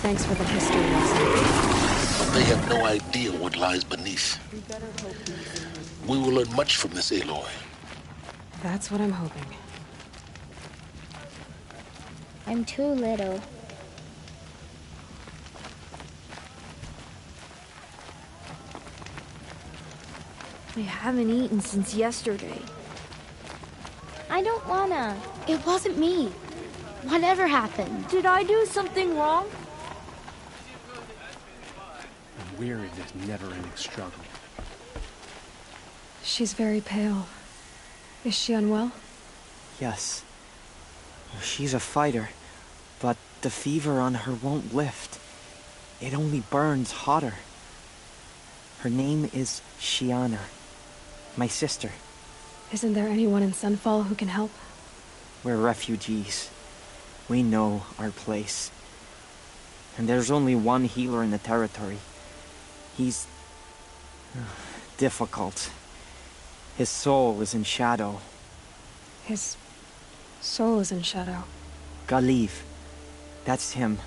Thanks for the history lesson. But they have no idea what lies beneath. We will learn much from this Aloy. That's what I'm hoping. I'm too little. I haven't eaten since yesterday. I don't wanna. It wasn't me. Whatever happened? Did I do something wrong? I'm weary of this never-ending struggle. She's very pale. Is she unwell? Yes. She's a fighter, but the fever on her won't lift. It only burns hotter. Her name is Shiana, my sister. Isn't there anyone in Sssmalll who can help? We're refugees. We know our place. And there's only one healer in the territory. He's difficult. His soul is in shadow. His soul is in shadow. Galiv. That's him.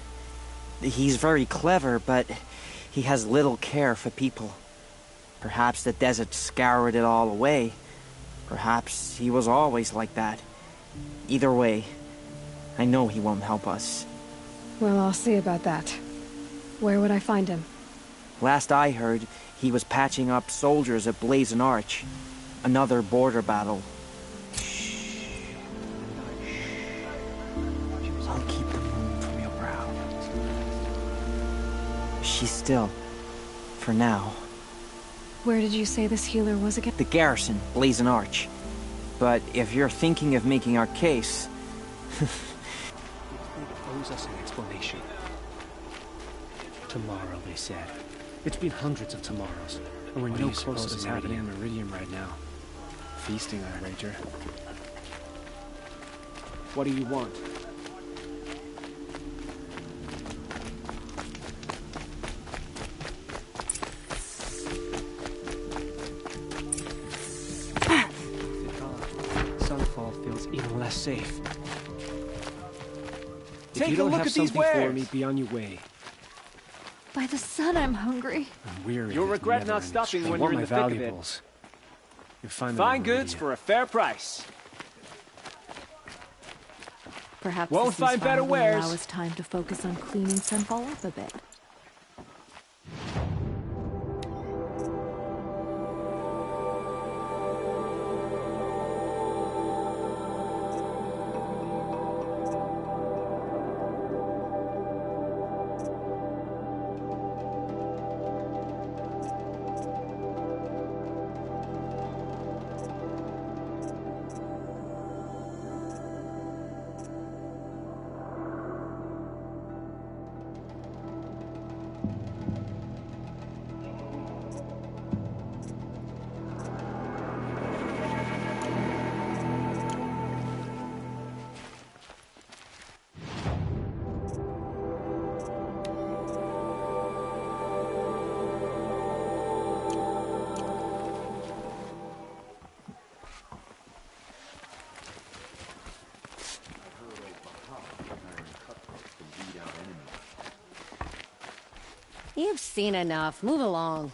He's very clever, but he has little care for people. Perhaps the desert scoured it all away. Perhaps he was always like that. Either way, I know he won't help us. Well, I'll see about that. Where would I find him? Last I heard, he was patching up soldiers at Blazon Arch. Another border battle. I'll keep the moon from your brow. She's still, for now. Where did you say this healer was again? The garrison, Blazon Arch. But if you're thinking of making our case... It owes us an explanation. Tomorrow, they said. It's been hundreds of tomorrows, and we're no closer to happening in Meridian right now. Feasting, I wager. What do you want? Sssmalll feels even less safe. If you don't have something for me, be on your way. By the sun, I'm hungry. I'm weary. You'll regret not stopping when you're in the thick of it. Fine goods for a fair price. Perhaps Won't this find better will wares. allow us time to focus on cleaning Sssmalll up a bit. You've seen enough. Move along.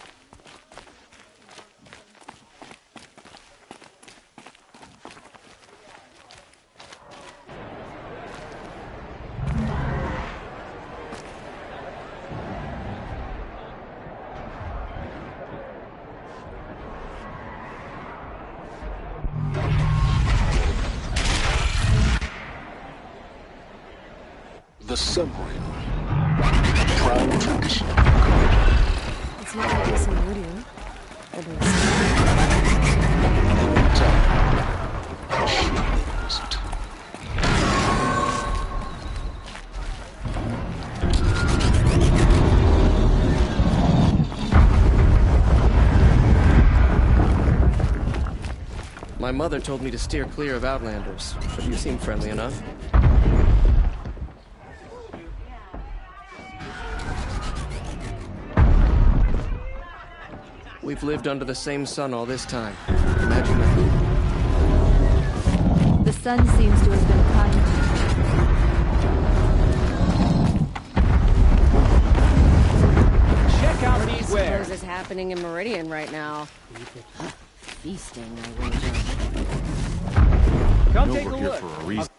The Sssmalll. Proud tradition. It's not like this in Meridian. My mother told me to steer clear of Outlanders, but you seem friendly enough. We've lived under the same sun all this time. Imagine that. The sun seems to have been kind. happening in Meridian right now. Feasting, I wager. Come No, take a we're here look. for a reason.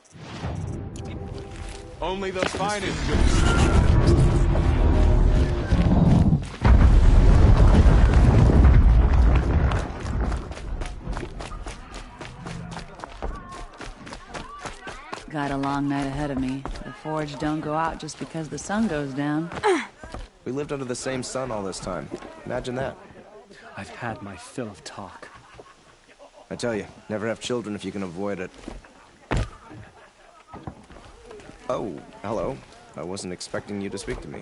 Only the finest good. Got a long night ahead of me. The forge don't go out just because the sun goes down. We lived under the same sun all this time. Imagine that. I've had my fill of talk. I tell you, never have children if you can avoid it. Oh, hello. I wasn't expecting you to speak to me.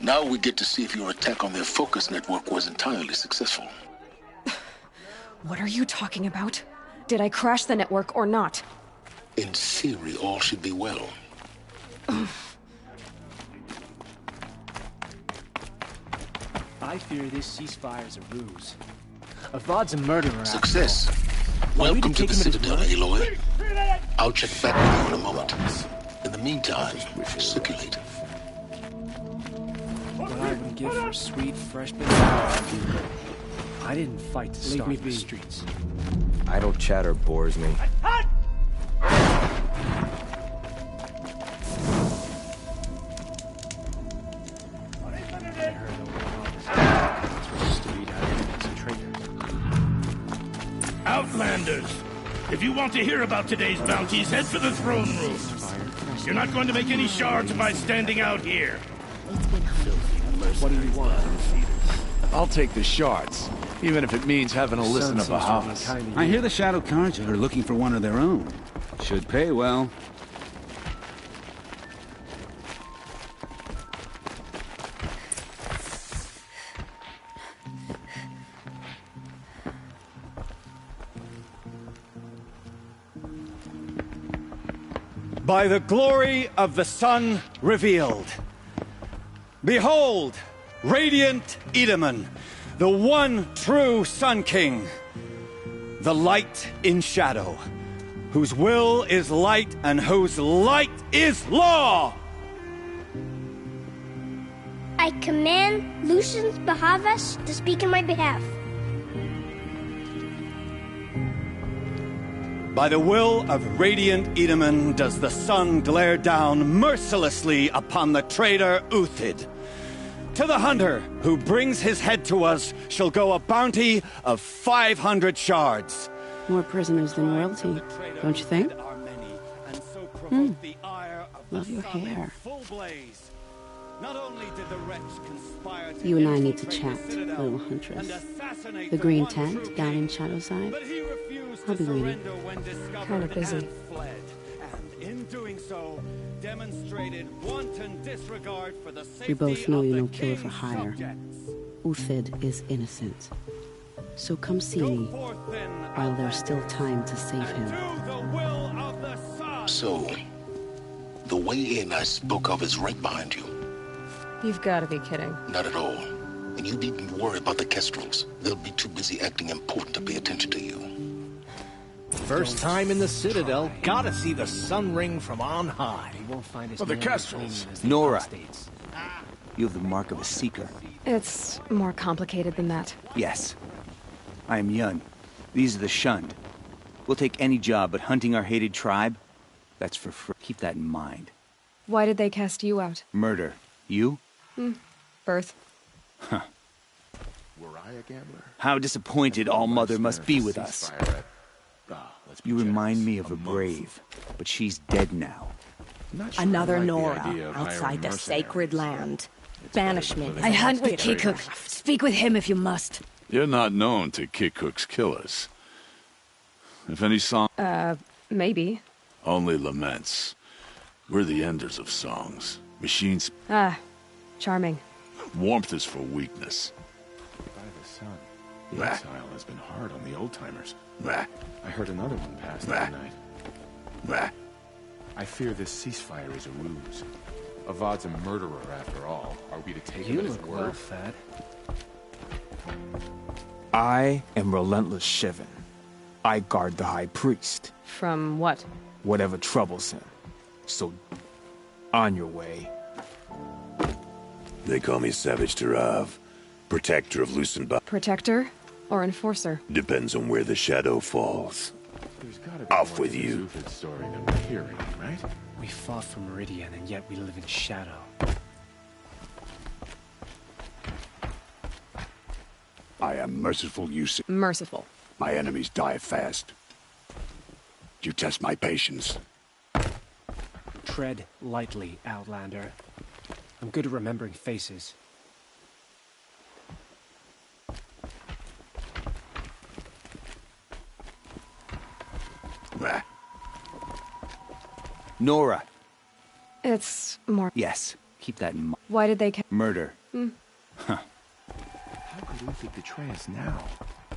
Now we get to see if your attack on their focus network was entirely successful. What are you talking about? Did I crash the network or not? In theory, all should be well. I fear this ceasefire is a ruse. Avad's a murderer. Success. Are we to Welcome to take the him at his Citadel, word? Aloy. I'll check back with you in a moment. In the meantime, circulate. What I would give for a sweet, fresh bit of I didn't fight to start the streets. Idle chatter bores me. Outlanders! If you want to hear about today's bounties, head for the throne room. You're not going to make any shards by standing out here. What do you want? I'll take the shards, even if it means having to listen to Bahamas. I hear the Shadow Carja are looking for one of their own. Should pay well. By the glory of the sun revealed. Behold, radiant Edaman, the one true Sun King. The light in shadow, whose will is light and whose light is law! I command Lucius Bahavas to speak in my behalf. By the will of radiant Edaman does the sun glare down mercilessly upon the traitor Uthid. To the hunter who brings his head to us shall go a bounty of 500 shards. More prisoners than royalty, don't you think? Love your hair. You and I need to chat, little huntress. The green tent down in Shadowside? I'll be waiting. Kinda busy. We both know you're no killer for hire. Uthid is innocent. So come see me while there's still time to save him. So, the way in I spoke of is right behind you. You've got to be kidding. Not at all. And you needn't worry about the Kestrels. They'll be too busy acting important to pay attention to you. First time in the Citadel, gotta see the sun ring from on high. He won't find us. For the Kestrels. Nora, you have the mark of a seeker. It's more complicated than that. Yes. I am Yun. These are the shunned. We'll take any job, but hunting our hated tribe, that's for free. Keep that in mind. Why did they cast you out? Murder. You? Birth. Huh. Were I a gambler? How disappointed All-Mother must be with us. You remind me of a brave, but she's dead now. Another Nora, outside the sacred land. Banishment. I hunt with Kikuk. Speak with him if you must. You're not known to Kikuk's killers. If any song... Maybe. Only laments. We're the enders of songs. Machines... Charming. Warmth is for weakness. By the sun. The exile has been hard on the old-timers. I heard another one pass the other night. I fear this ceasefire is a ruse. Avad's a murderer after all. Are we to take him at his word? Well fed. I am Relentless Shivan. I guard the High Priest. From what? Whatever troubles him. So On your way. They call me Savage Tarav, protector of Lucenba. Protector or enforcer? Depends on where the shadow falls. There's gotta be Off more with to you. this story than we're hearing, right? We fought for Meridian, and yet we live in shadow. I am merciful, you say. Merciful. My enemies die fast. You test my patience. Tread lightly, Outlander. I'm good at remembering faces. Nora. It's more... Yes, keep that in mind. Why did they... Murder. How could Uthid betray us now,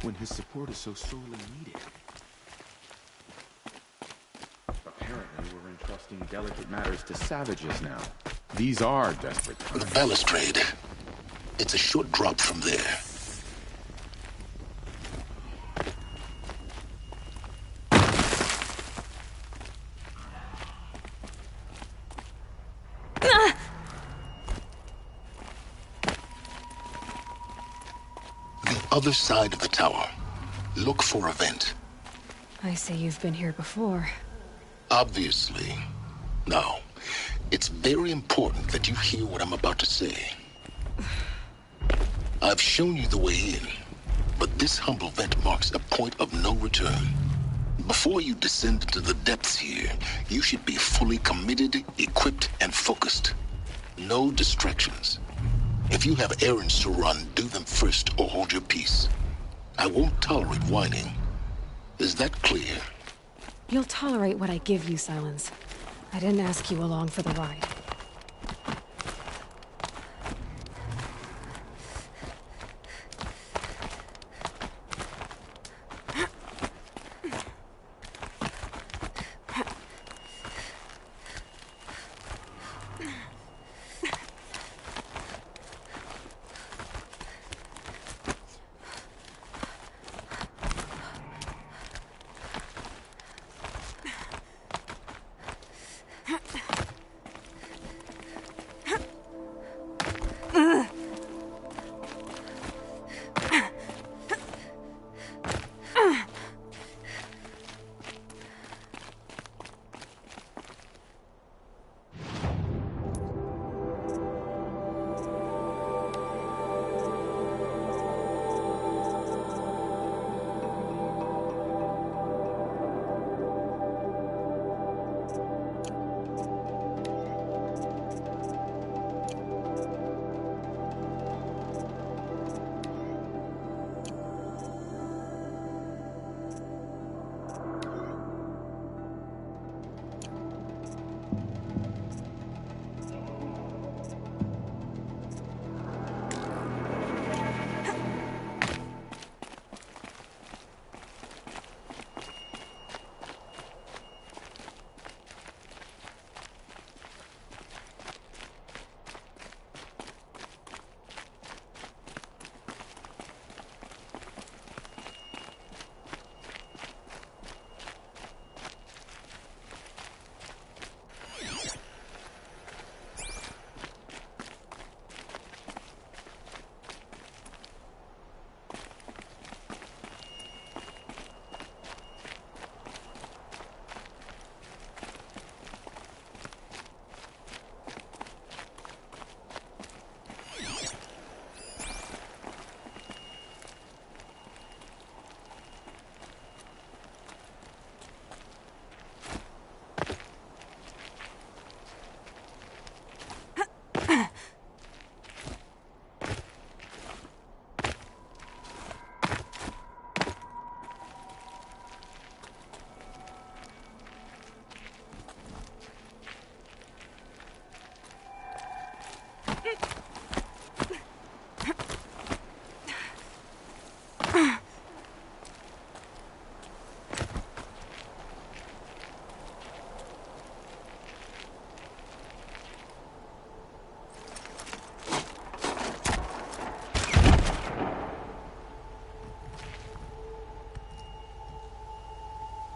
when his support is so sorely needed? Apparently, we're entrusting delicate matters to savages now. These are desperate times. The balustrade. It's a short drop from there. Other side of the tower. Look for a vent. I say you've been here before. Obviously. Now, it's very important that you hear what I'm about to say. I've shown you the way in, but this humble vent marks a point of no return. Before you descend into the depths here, you should be fully committed, equipped, and focused. No distractions. If you have errands to run, do them first or hold your peace. I won't tolerate whining. Is that clear? You'll tolerate what I give you, Silence. I didn't ask you along for the ride.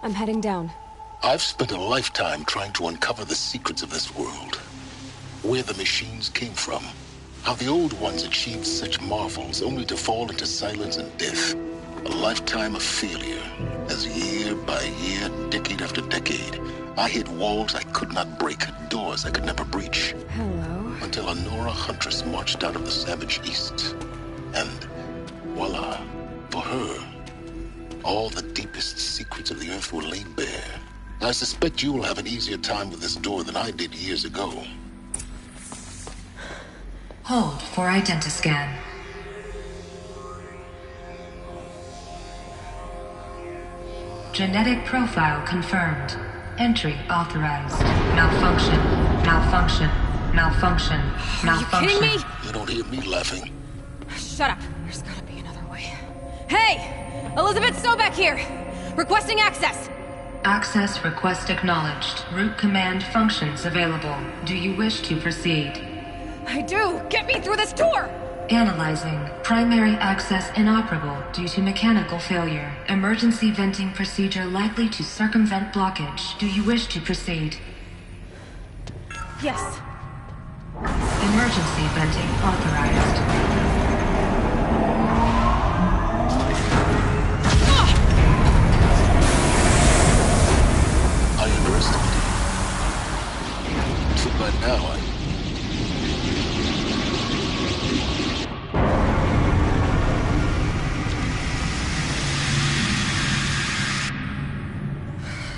I'm heading down. I've spent a lifetime trying to uncover the secrets of this world. where the machines came from, how the old ones achieved such marvels only to fall into silence and death. A lifetime of failure, as year by year, decade after decade, I hit walls I could not break, doors I could never breach. Hello. Until a Nora huntress marched out of the savage east. And voila, for her, all the deepest secrets of the earth were laid bare. I suspect you will have an easier time with this door than I did years ago. Hold for identiscan. Genetic profile confirmed. Entry authorized. Malfunction. Malfunction. Malfunction. Malfunction. Are you kidding me? You don't hear me laughing. Shut up. There's gotta be another way. Hey! Elizabeth Sobeck here! Requesting access! Access request acknowledged. Root command functions available. Do you wish to proceed? I do! Get me through this door! Analyzing. Primary access inoperable due to mechanical failure. Emergency venting procedure likely to circumvent blockage. Do you wish to proceed? Yes. Emergency venting authorized. I underestimated you. So by now,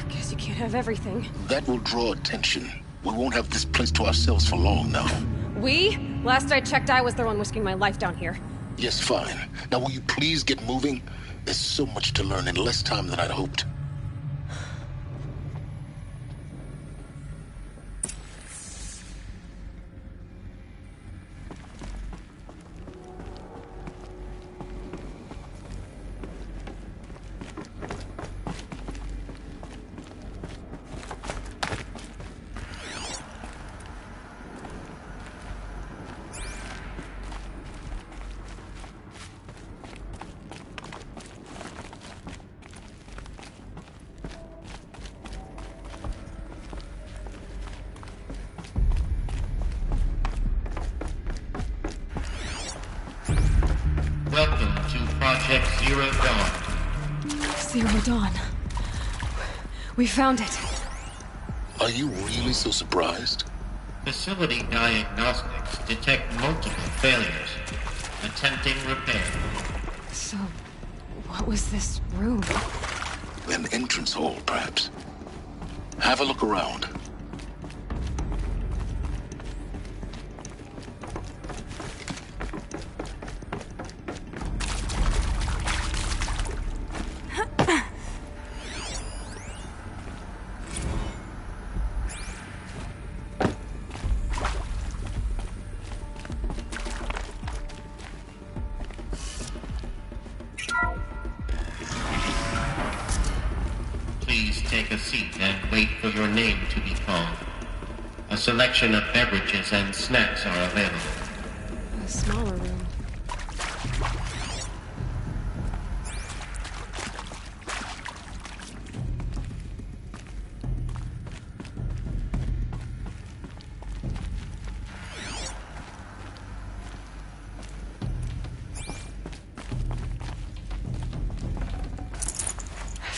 Guess you can't have everything. that will draw attention. We won't have this place to ourselves for long now. We? Last I checked, I was the one risking my life down here. Yes, fine. Now will you please get moving? There's so much to learn in less time than I'd hoped. Welcome to Project Zero Dawn. Zero Dawn. We found it. Are you really so surprised? Facility diagnostics detect multiple failures. Attempting repair. So, what was this room? An entrance hall, perhaps. Have a look around. Please take a seat and wait for your name to be called. A selection of beverages and snacks are available. A smaller room.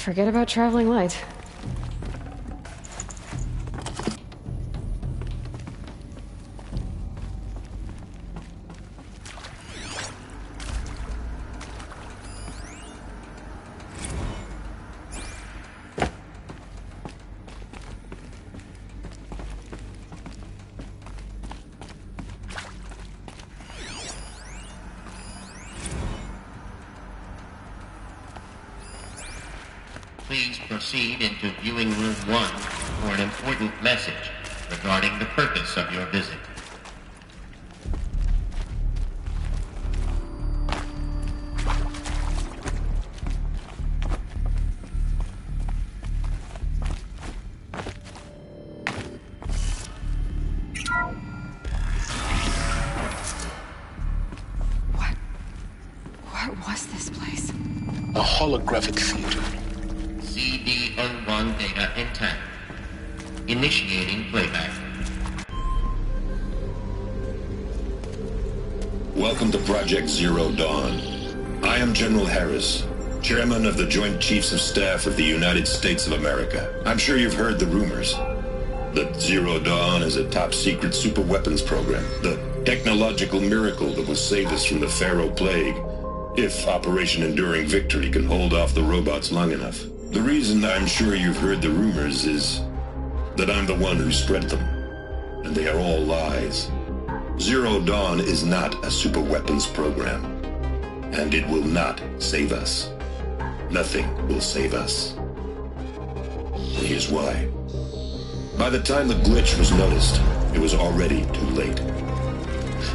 Forget about traveling light. Please proceed into viewing room 1 for an important message regarding the purpose of your visit. What was this place? A holographic theater. CD01 data intact. Initiating playback. Welcome to Project Zero Dawn. I am General Harris, Chairman of the Joint Chiefs of Staff of the United States of America. I'm sure you've heard the rumors that Zero Dawn is a top-secret superweapons program, the technological miracle that will save us from the Pharaoh Plague, if Operation Enduring Victory can hold off the robots long enough. The reason I'm sure you've heard the rumors is that I'm the one who spread them, and they are all lies. Zero Dawn is not a superweapons program, and it will not save us. Nothing will save us. And here's why. By the time the glitch was noticed, it was already too late.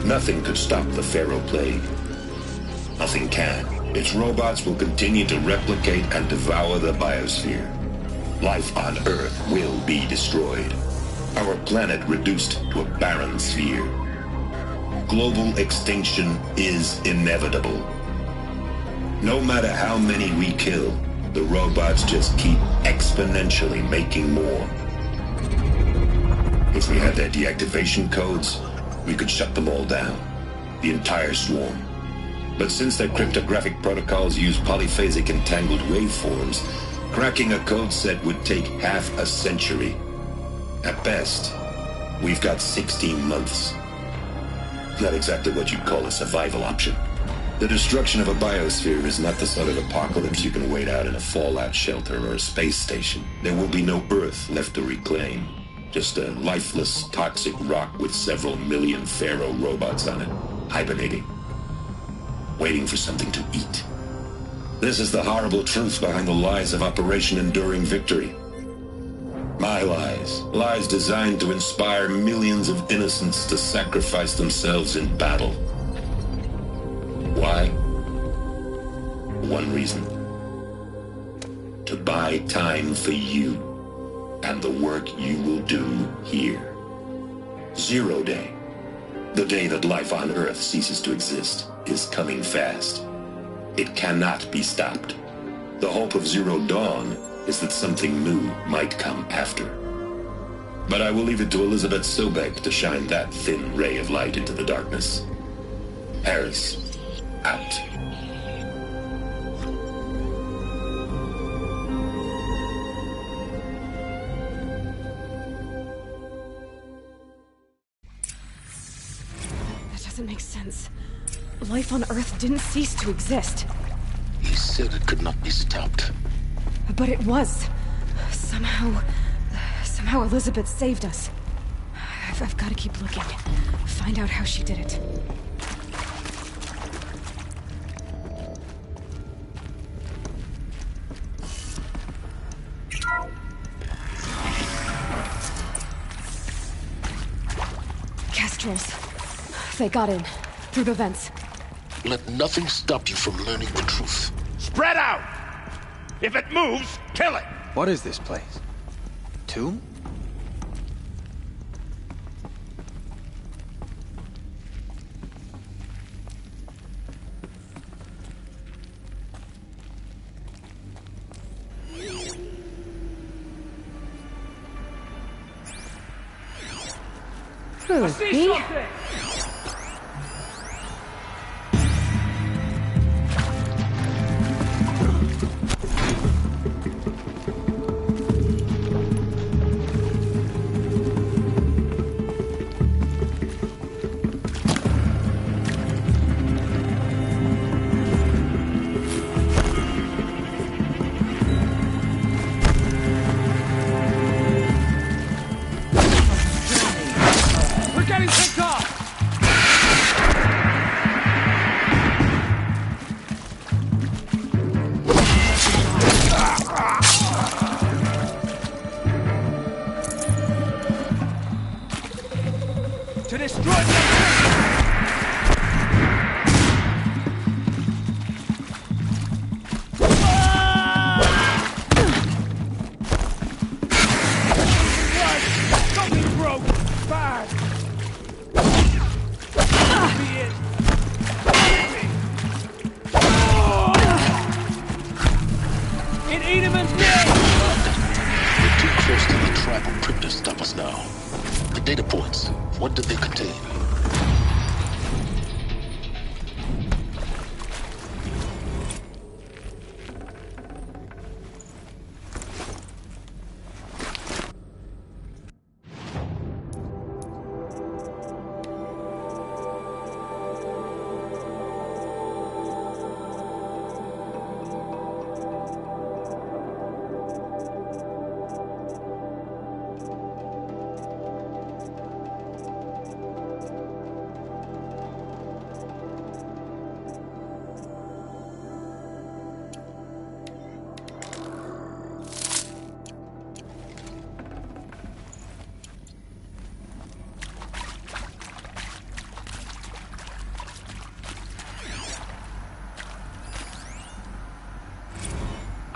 Nothing could stop the Pharaoh Plague. Nothing can. Its robots will continue to replicate and devour the biosphere. Life on Earth will be destroyed. Our planet reduced to a barren sphere. Global extinction is inevitable. No matter how many we kill, the robots just keep exponentially making more. If we had their deactivation codes, we could shut them all down. The entire swarm. But since their cryptographic protocols use polyphasic entangled waveforms, cracking a code set would take half a century. At best, we've got 16 months. Not exactly what you'd call a survival option. The destruction of a biosphere is not the sort of apocalypse you can wait out in a fallout shelter or a space station. There will be no Earth left to reclaim. Just a lifeless, toxic rock with several million Pharaoh robots on it, hibernating, waiting for something to eat. This is the horrible truth behind the lies of Operation Enduring Victory. My lies. Lies designed to inspire millions of innocents to sacrifice themselves in battle. Why? One reason. To buy time for you and the work you will do here. Zero Day, the day that life on Earth ceases to exist, is coming fast. It cannot be stopped. The hope of Zero Dawn is that something new might come after. But I will leave it to Elizabeth Sobek to shine that thin ray of light into the darkness. Harris, out. That doesn't make sense. Life on Earth didn't cease to exist. He said it could not be stopped. But it was. Somehow Elizabeth saved us. I've got to keep looking. Find out how she did it. Kestrels. They got in. Through the vents. Let nothing stop you from learning the truth. Spread out! If it moves, kill it! What is this place? Tomb? Who? Me?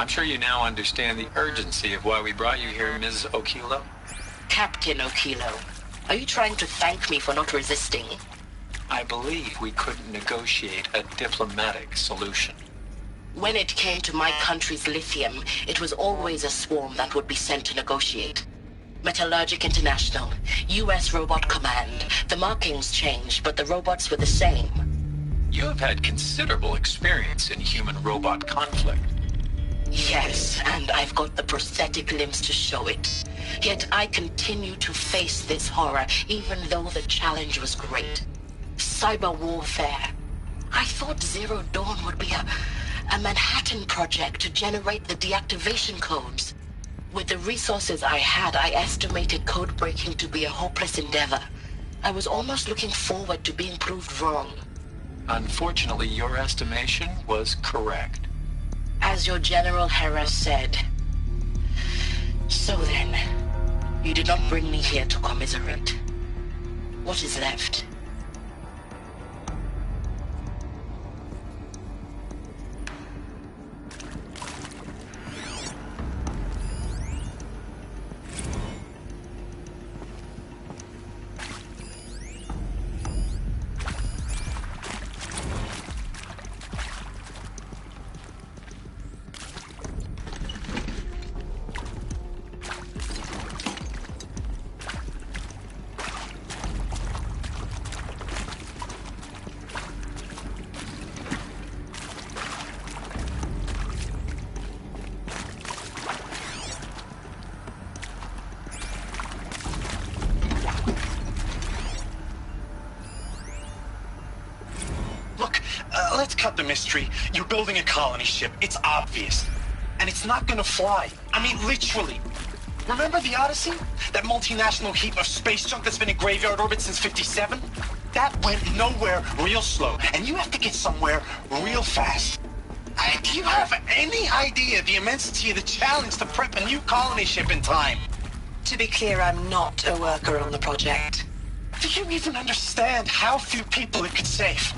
I'm sure you now understand the urgency of why we brought you here, Ms. Okilo. Captain Okilo, are you trying to thank me for not resisting? I believe we couldn't negotiate a diplomatic solution. When it came to my country's lithium, it was always a swarm that would be sent to negotiate. Metallurgic International, U.S. Robot Command. The markings changed, but the robots were the same. You have had considerable experience in human-robot conflict. Yes, and I've got the prosthetic limbs to show it. Yet I continue to face this horror, even though the challenge was great. Cyber warfare. I thought Zero Dawn would be a Manhattan project to generate the deactivation codes. With the resources I had, I estimated code breaking to be a hopeless endeavor. I was almost looking forward to being proved wrong. Unfortunately, your estimation was correct. As your General Hera said. So then, you did not bring me here to commiserate. What is left? Let's cut the mystery. You're building a colony ship. It's obvious. And it's not gonna fly. I mean, literally. Remember the Odyssey? That multinational heap of space junk that's been in graveyard orbit since '57? That went nowhere real slow. And you have to get somewhere real fast. Do you have any idea the immensity of the challenge to prep a new colony ship in time? To be clear, I'm not a worker on the project. Do you even understand how few people it could save?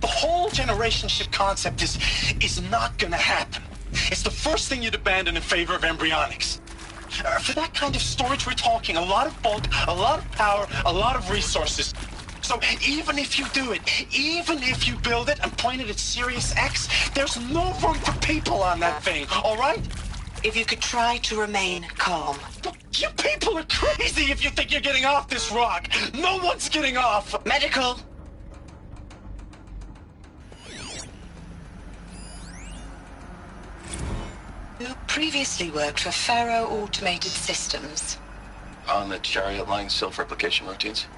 The whole generation ship concept is not gonna happen. It's the first thing you'd abandon in favor of embryonics. For that kind of storage, we're talking a lot of bulk, a lot of power, a lot of resources. So even if you do it, even if you build it and point it at Sirius X, there's no room for people on that thing, all right? If you could try to remain calm. You people are crazy if you think you're getting off this rock. No one's getting off. Medical. You previously worked for Faro Automated Systems. On the Chariot Line self-replication routines?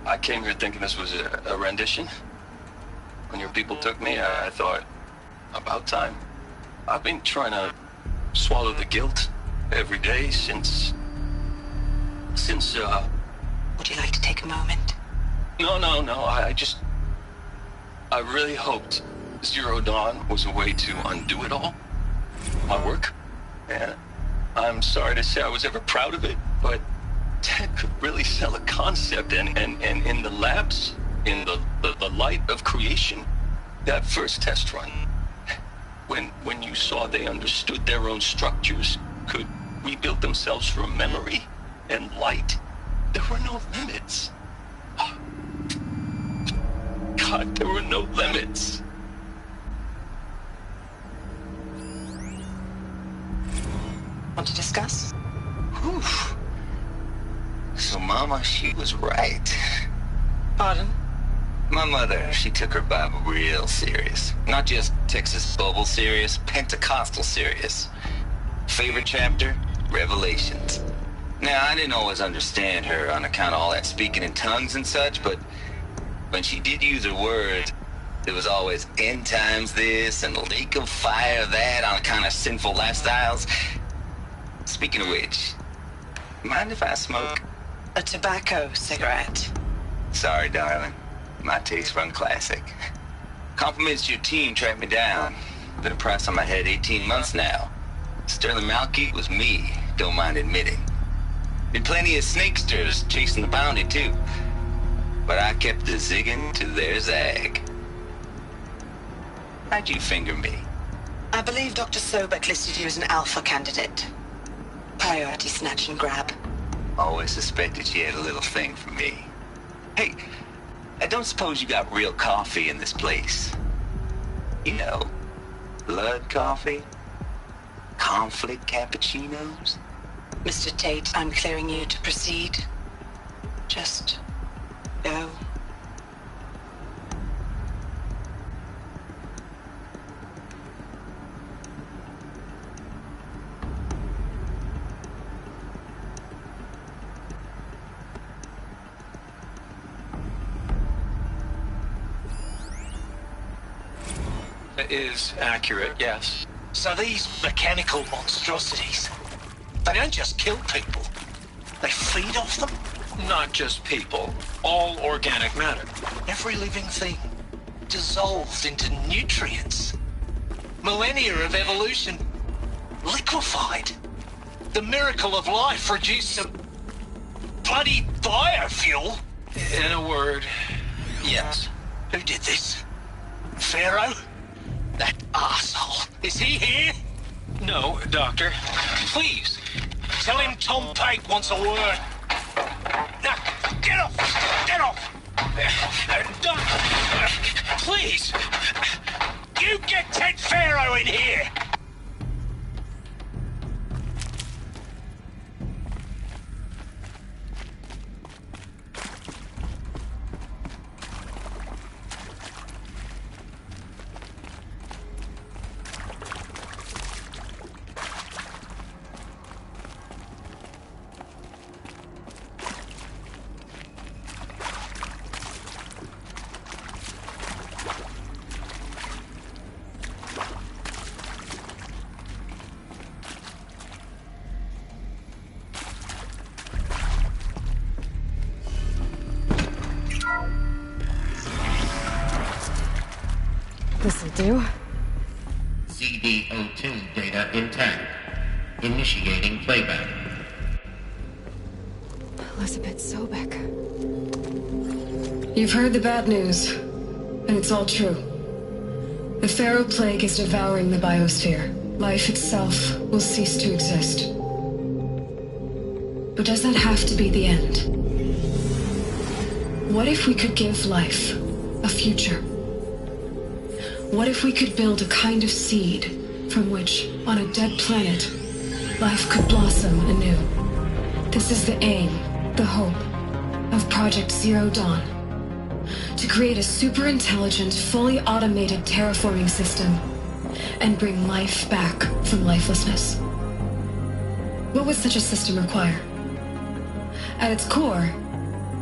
I came here thinking this was a rendition. When your people took me, I thought, about time. I've been trying to swallow the guilt every day since... Would you like to take a moment? No, I really hoped Zero Dawn was a way to undo it all. My work. And I'm sorry to say I was ever proud of it, but Ted could really sell a concept, and in the labs, in the light of creation, that first test run, when you saw they understood their own structures, could rebuild themselves from memory and light, there were no limits. God, there were no limits. Want to discuss? Oof. So Mama, she was right. Pardon? My mother, she took her Bible real serious. Not just Texas Bubble serious, Pentecostal serious. Favorite chapter? Revelations. Now, I didn't always understand her on account of all that speaking in tongues and such, but when she did use her words, it was always end times this and lake of fire that on account of sinful lifestyles. Speaking of which, mind if I smoke? A tobacco cigarette. Sorry, darling. My taste run classic. Compliments to your team tracked me down. Been a price on my head 18 months now. Sterling Malkeet was me, don't mind admitting. Been plenty of snakesters chasing the bounty, too. But I kept the zigging to their zag. How'd you finger me? I believe Dr. Sobek listed you as an alpha candidate. Priority snatch and grab. Always suspected she had a little thing for me. Hey, I don't suppose you got real coffee in this place? You know, blood coffee? Conflict cappuccinos? Mr. Tate, I'm clearing you to proceed. Just go. Is accurate, yes. So these mechanical monstrosities, they don't just kill people, they feed off them? Not just people, all organic matter. Every living thing dissolved into nutrients. Millennia of evolution liquefied. The miracle of life reduced to bloody biofuel. In a word, yes. Who did this? Pharaoh? That arsehole. Is he here? No, Doctor. Please, tell him Tom Pate wants a word. Now, get off! Get off! Please! You get Ted Pharaoh in here! This'll do. CD02 data intact. Initiating playback. Elizabeth Sobek. You've heard the bad news, and it's all true. The Pharaoh Plague is devouring the biosphere. Life itself will cease to exist. But does that have to be the end? What if we could give life a future? What if we could build a kind of seed from which, on a dead planet, life could blossom anew? This is the aim, the hope, of Project Zero Dawn. To create a super-intelligent, fully automated terraforming system and bring life back from lifelessness. What would such a system require? At its core,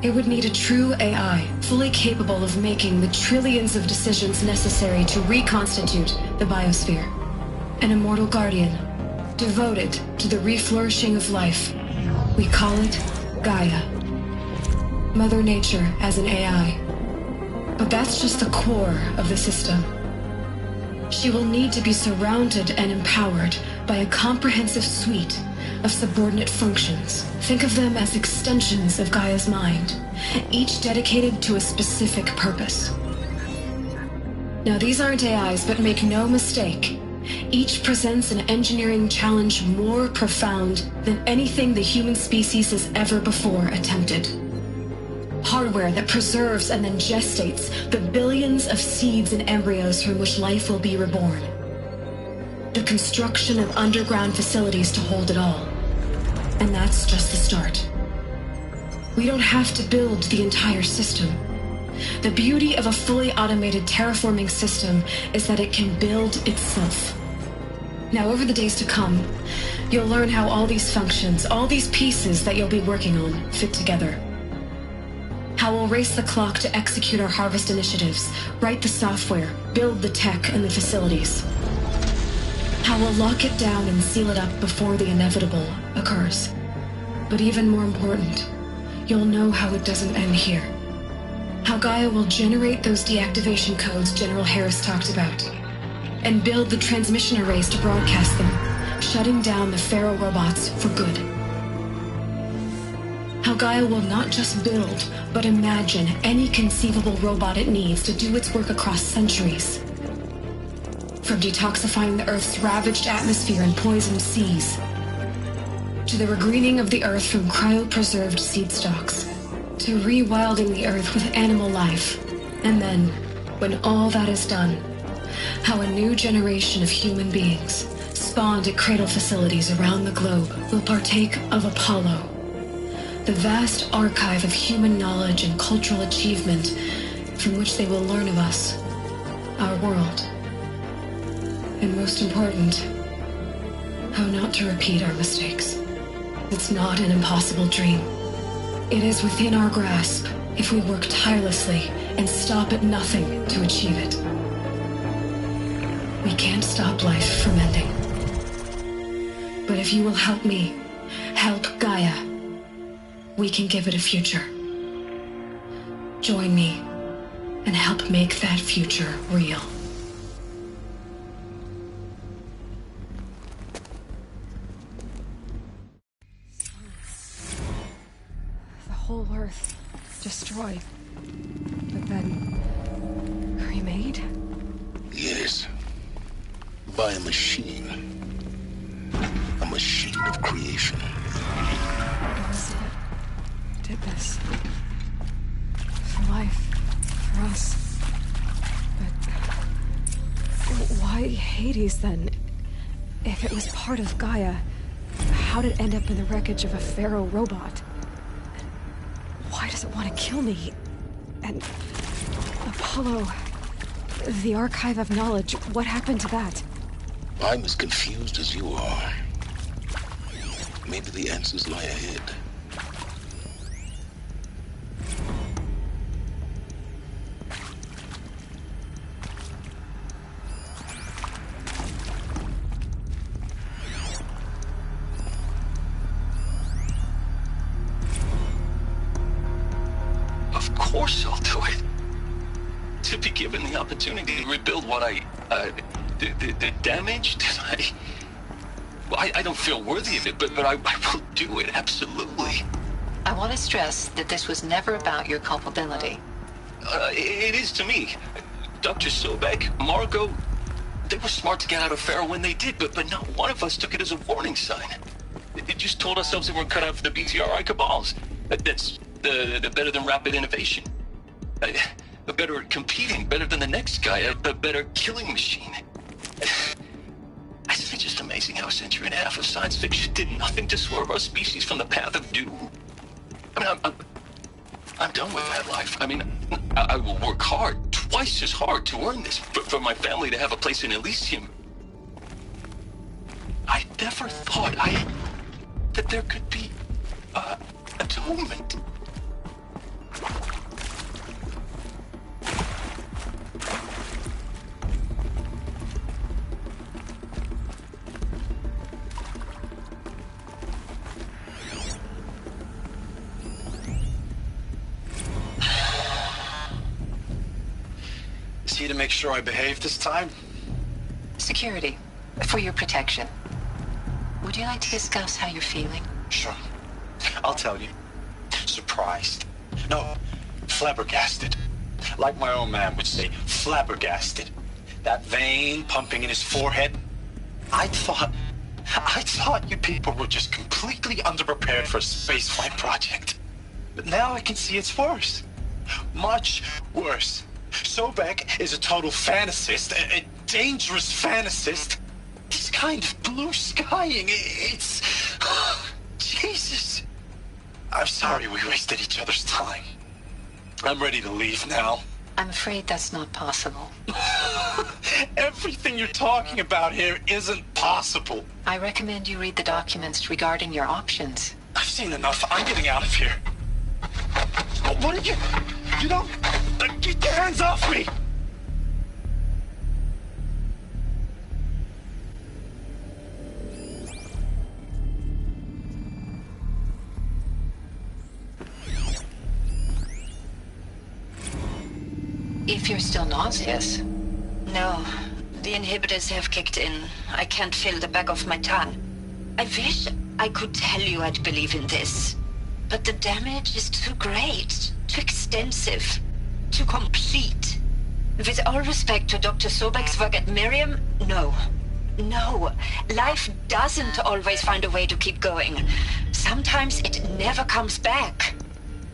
it would need a true AI, fully capable of making the trillions of decisions necessary to reconstitute the biosphere. An immortal guardian, devoted to the reflourishing of life. We call it Gaia. Mother Nature as an AI. But that's just the core of the system. She will need to be surrounded and empowered by a comprehensive suite of subordinate functions. Think of them as extensions of Gaia's mind, each dedicated to a specific purpose. Now, these aren't AIs, but make no mistake, each presents an engineering challenge more profound than anything the human species has ever before attempted. Hardware that preserves and then gestates the billions of seeds and embryos from which life will be reborn. The construction of underground facilities to hold it all. And that's just the start. We don't have to build the entire system. The beauty of a fully automated terraforming system is that it can build itself. Now, over the days to come, you'll learn how all these functions, all these pieces that you'll be working on, fit together. How we'll race the clock to execute our harvest initiatives, write the software, build the tech and the facilities. How we'll lock it down and seal it up before the inevitable occurs. But even more important, you'll know how it doesn't end here. How Gaia will generate those deactivation codes General Harris talked about, and build the transmission arrays to broadcast them, shutting down the Pharaoh robots for good. How Gaia will not just build, but imagine any conceivable robot it needs to do its work across centuries. From detoxifying the Earth's ravaged atmosphere and poisoned seas, to the regreening of the Earth from cryopreserved seed stalks, to rewilding the Earth with animal life. And then, when all that is done, how a new generation of human beings, spawned at cradle facilities around the globe, will partake of Apollo, the vast archive of human knowledge and cultural achievement from which they will learn of us, our world, and most important, how not to repeat our mistakes. It's not an impossible dream. It is within our grasp if we work tirelessly and stop at nothing to achieve it. We can't stop life from ending. But if you will help me, help Gaia, we can give it a future. Join me and help make that future real. The whole Earth destroyed, but then remade? Yes. By a machine. A machine of creation. Elizabeth did this. For life. For us. But why Hades then? If it was part of Gaia, how did it end up in the wreckage of a pharaoh robot? Why does it want to kill me? And Apollo, the archive of knowledge, what happened to that? I'm as confused as you are. Maybe the answers lie ahead. Of course I'll do it. To be given the opportunity to rebuild what the damage that I don't feel worthy of it, but I will do it, absolutely. I want to stress that this was never about your culpability. It is to me. Dr. Sobek, Margot, they were smart to get out of Pharaoh when they did, but not one of us took it as a warning sign. It just told ourselves that we're cut out for the BTRI cabals. That's the better than rapid innovation. Better at competing, better than the next guy, a better killing machine. It's just amazing how a century and a half of science fiction did nothing to swerve our species from the path of doom. I mean, I'm done with that life. I mean, I will work hard, twice as hard to earn this, for my family to have a place in Elysium. I never thought that there could be atonement. To make sure I behave this time? Security, for your protection. Would you like to discuss how you're feeling? Sure. I'll tell you. Surprised. No, flabbergasted. Like my own man would say, flabbergasted. That vein pumping in his forehead. I thought you people were just completely underprepared for a spaceflight project. But now I can see it's worse. Much worse. Sobek is a total fantasist, a dangerous fantasist. This kind of blue skying, it's... Jesus. I'm sorry we wasted each other's time. I'm ready to leave now. I'm afraid that's not possible. Everything you're talking about here isn't possible. I recommend you read the documents regarding your options. I've seen enough. I'm getting out of here. What are you... You don't... Get your hands off me! If you're still nauseous. No, the inhibitors have kicked in. I can't feel the back of my tongue. I wish I could tell you I'd believe in this. But the damage is too great, too extensive, too complete. With all respect to Dr. Sobek's work at Miriam, no. No. Life doesn't always find a way to keep going. Sometimes it never comes back.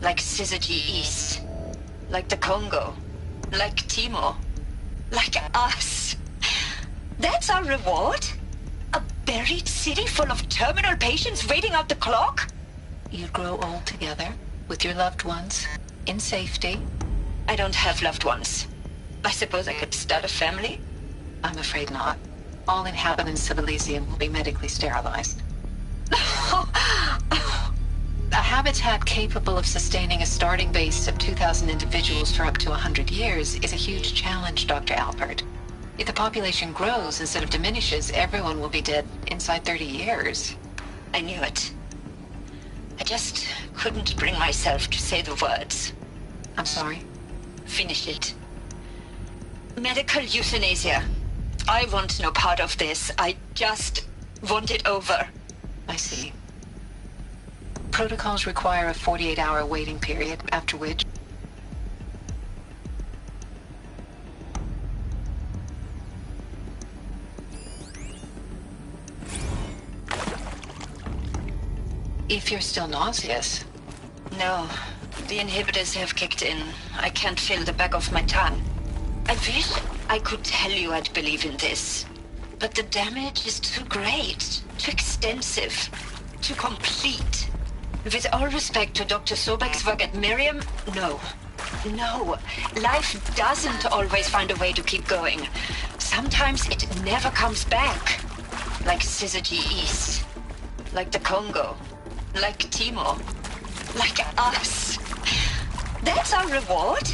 Like Syzygy East. Like the Congo. Like Timor. Like us. That's our reward? A buried city full of terminal patients waiting out the clock? You grow old together, with your loved ones, in safety. I don't have loved ones. I suppose I could start a family? I'm afraid not. All inhabitants of Elysium will be medically sterilized. A habitat capable of sustaining a starting base of 2,000 individuals for up to 100 years is a huge challenge, Dr. Alpert. If the population grows instead of diminishes, everyone will be dead inside 30 years. I knew it. I just couldn't bring myself to say the words. I'm sorry. Finish it. Medical euthanasia. I want no part of this. I just want it over. I see. Protocols require a 48-hour waiting period, after which... If you're still nauseous. No, the inhibitors have kicked in. I can't feel the back of my tongue. I wish I could tell you I'd believe in this. But the damage is too great, too extensive, too complete. With all respect to Dr. Sobek's work at Miriam, no. No, life doesn't always find a way to keep going. Sometimes it never comes back. Like Syzygy East. Like the Congo. Like Timor. Like us. That's our reward?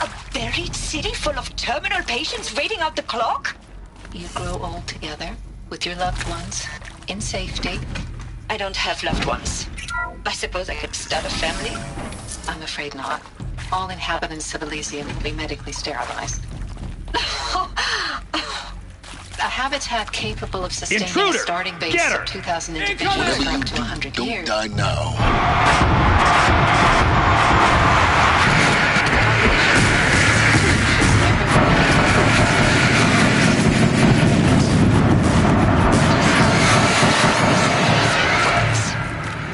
A buried city full of terminal patients waiting out the clock? You grow old together, with your loved ones, in safety. I don't have loved ones. I suppose I could start a family? I'm afraid not. All inhabitants of Elysium will be medically sterilized. A habitat capable of sustaining a starting base of 2,000 individuals for up to 100 years. Don't die now.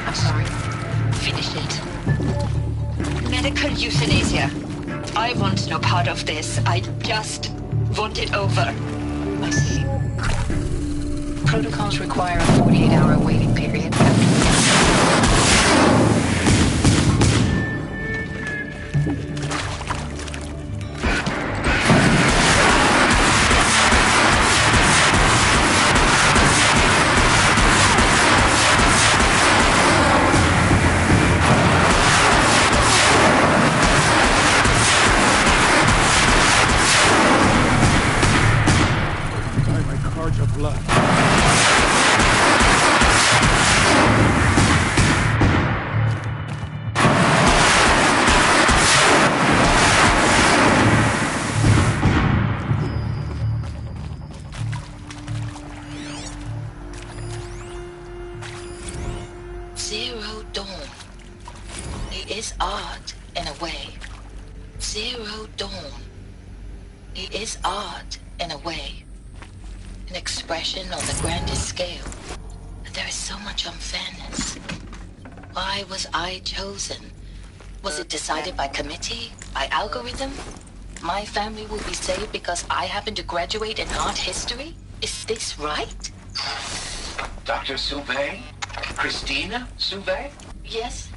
I'm sorry. Finish it. Medical euthanasia. I want no part of this. I just want it over. I see. Protocols require a 48-hour waiting period. Zero Dawn. It is art in a way. Zero Dawn. It is art in a way. An expression on the grandest scale. But there is so much unfairness. Why was I chosen? Was it decided by committee? By algorithm? My family will be saved because I happen to graduate in art history? Is this right? Dr. Sauvé? Christina Sauvé? Yes.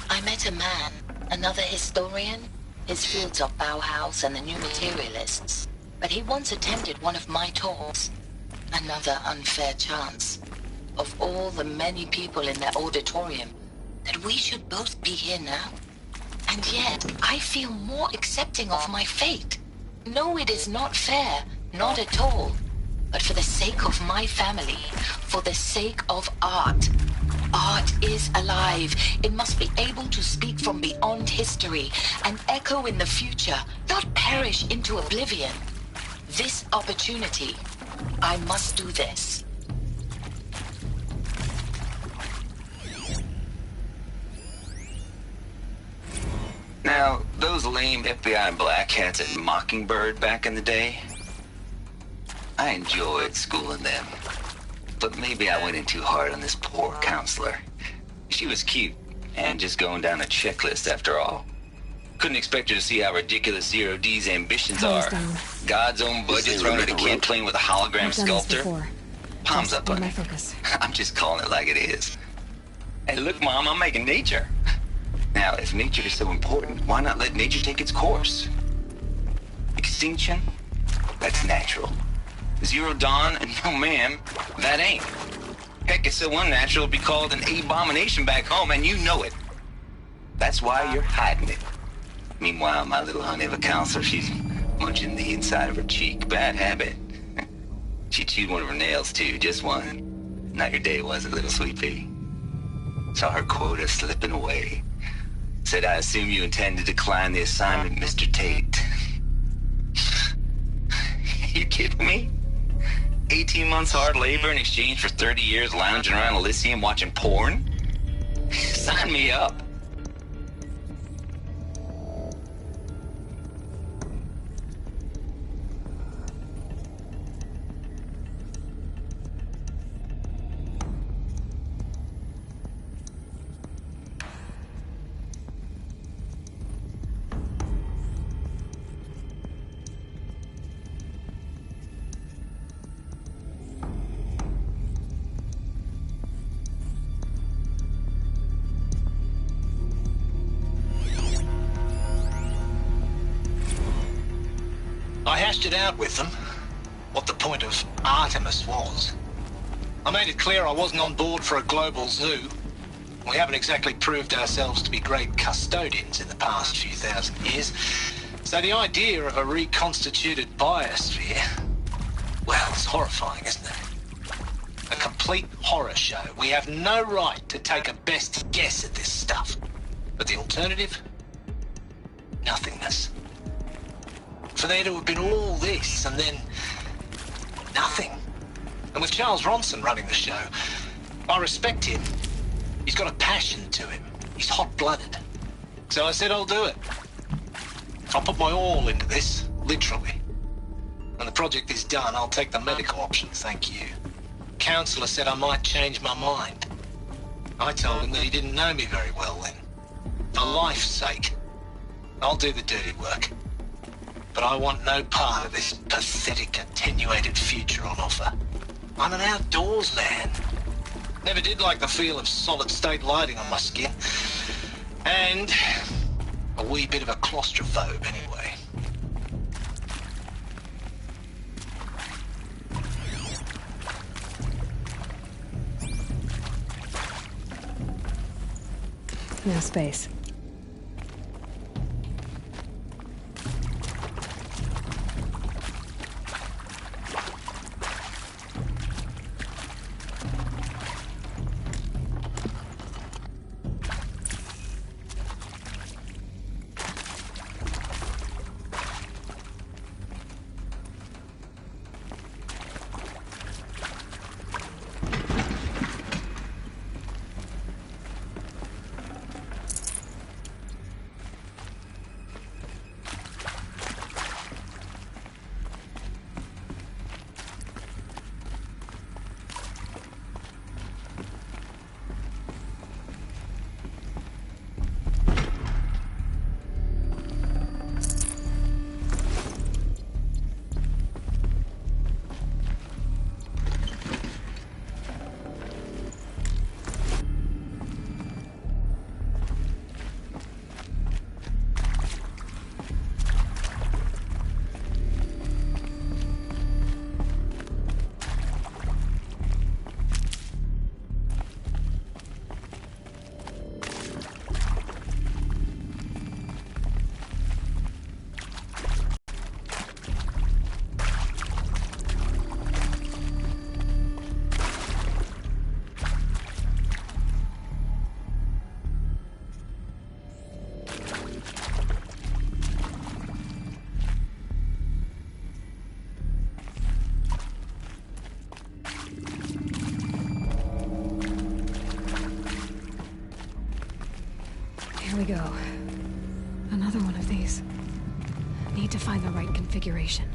I met a man, another historian. His fields are Bauhaus and the New Materialists. But he once attended one of my talks. Another unfair chance. Of all the many people in that auditorium, that we should both be here now. And yet, I feel more accepting of my fate. No, it is not fair. Not at all. But for the sake of my family, for the sake of art. Art is alive. It must be able to speak from beyond history and echo in the future, not perish into oblivion. This opportunity, I must do this. Now, those lame FBI black hats at Mockingbird back in the day. I enjoyed schooling them. But maybe I went in too hard on this poor counselor. She was cute, and just going down a checklist after all. Couldn't expect her to see how ridiculous Zero D's ambitions are. God's own budget thrown at a kid playing with a hologram sculptor. Palms up on it. I'm just calling it like it is. Hey, look, Mom, I'm making nature. Now, if nature is so important, why not let nature take its course? Extinction? That's natural. Zero Dawn? No, ma'am, that ain't. Heck, it's so unnatural it'd be called an abomination back home, and you know it. That's why you're hiding it. Meanwhile, my little honey of a counselor, she's munching the inside of her cheek. Bad habit. She chewed one of her nails, too, just one. Not your day, was it, little sweet pea? Saw her quota slipping away. Said, I assume you intend to decline the assignment, Mr. Tate. You kidding me? 18 months hard labor in exchange for 30 years lounging around Elysium watching porn? Sign me up. I hashed it out with them, what the point of Artemis was. I made it clear I wasn't on board for a global zoo. We haven't exactly proved ourselves to be great custodians in the past few thousand years. So the idea of a reconstituted biosphere, well, it's horrifying, isn't it? A complete horror show. We have no right to take a best guess at this stuff. But the alternative? Nothingness. For there to have been all this, and then nothing. And with Charles Ronson running the show, I respect him. He's got a passion to him. He's hot-blooded. So I said I'll do it. I'll put my all into this, literally. When the project is done, I'll take the medical option, thank you. Counselor said I might change my mind. I told him that he didn't know me very well then. For life's sake, I'll do the dirty work. But I want no part of this pathetic, attenuated future on offer. I'm an outdoors man. Never did like the feel of solid-state lighting on my skin. And a wee bit of a claustrophobe, anyway. No space. Here we go. Another one of these. Need to find the right configuration.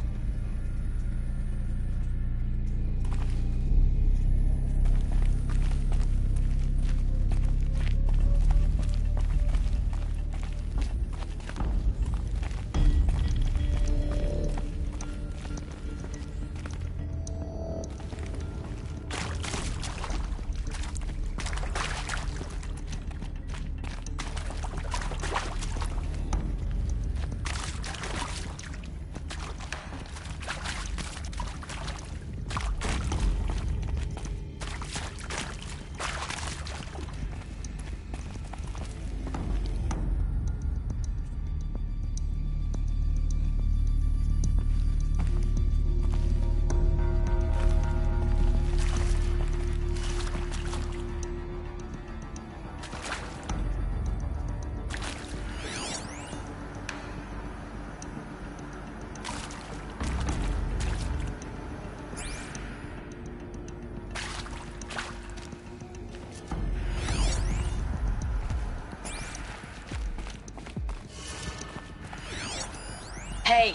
Hey,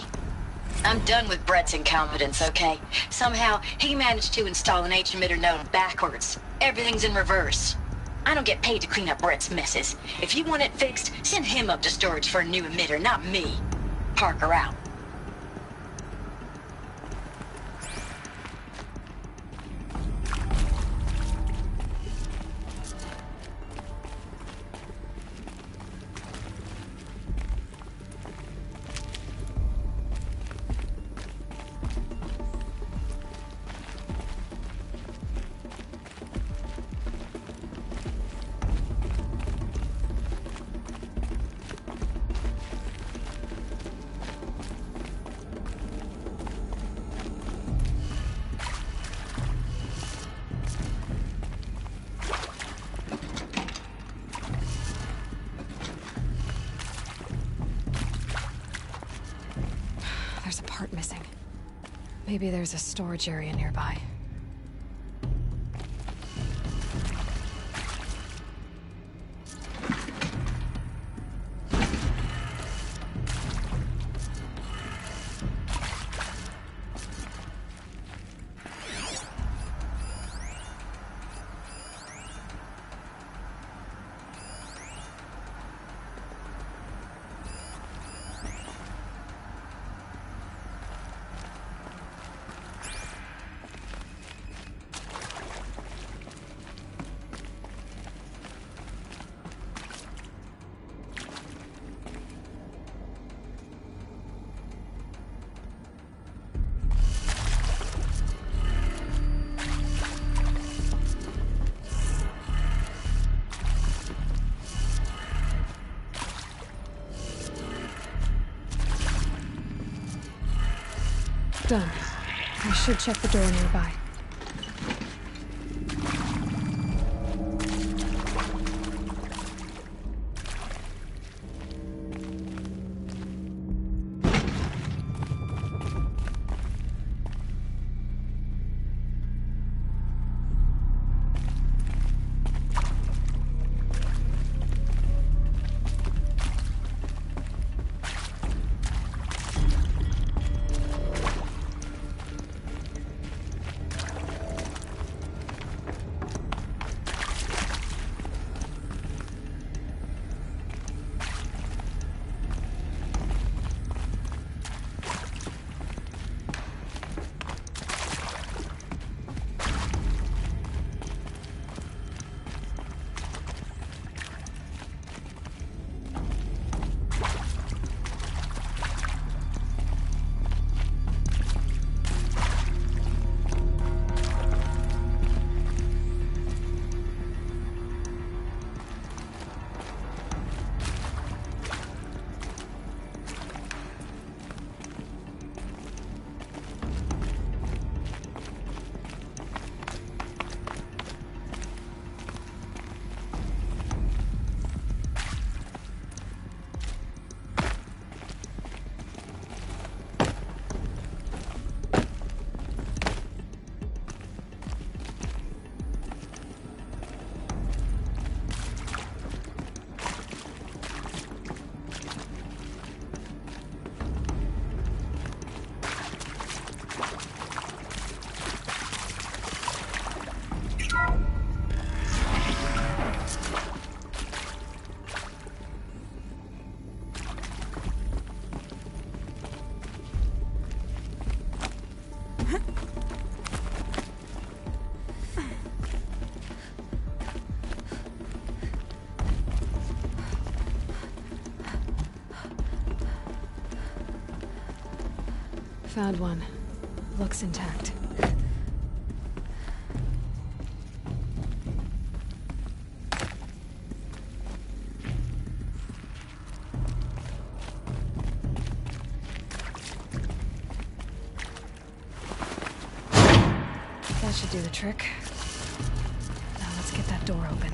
I'm done with Brett's incompetence, okay? Somehow, he managed to install an H-emitter node backwards. Everything's in reverse. I don't get paid to clean up Brett's messes. If you want it fixed, send him up to storage for a new emitter, not me. Parker out. There's a part missing. Maybe there's a storage area nearby. Done. I should check the door nearby. Found one. Looks intact. That should do the trick. Now let's get that door open.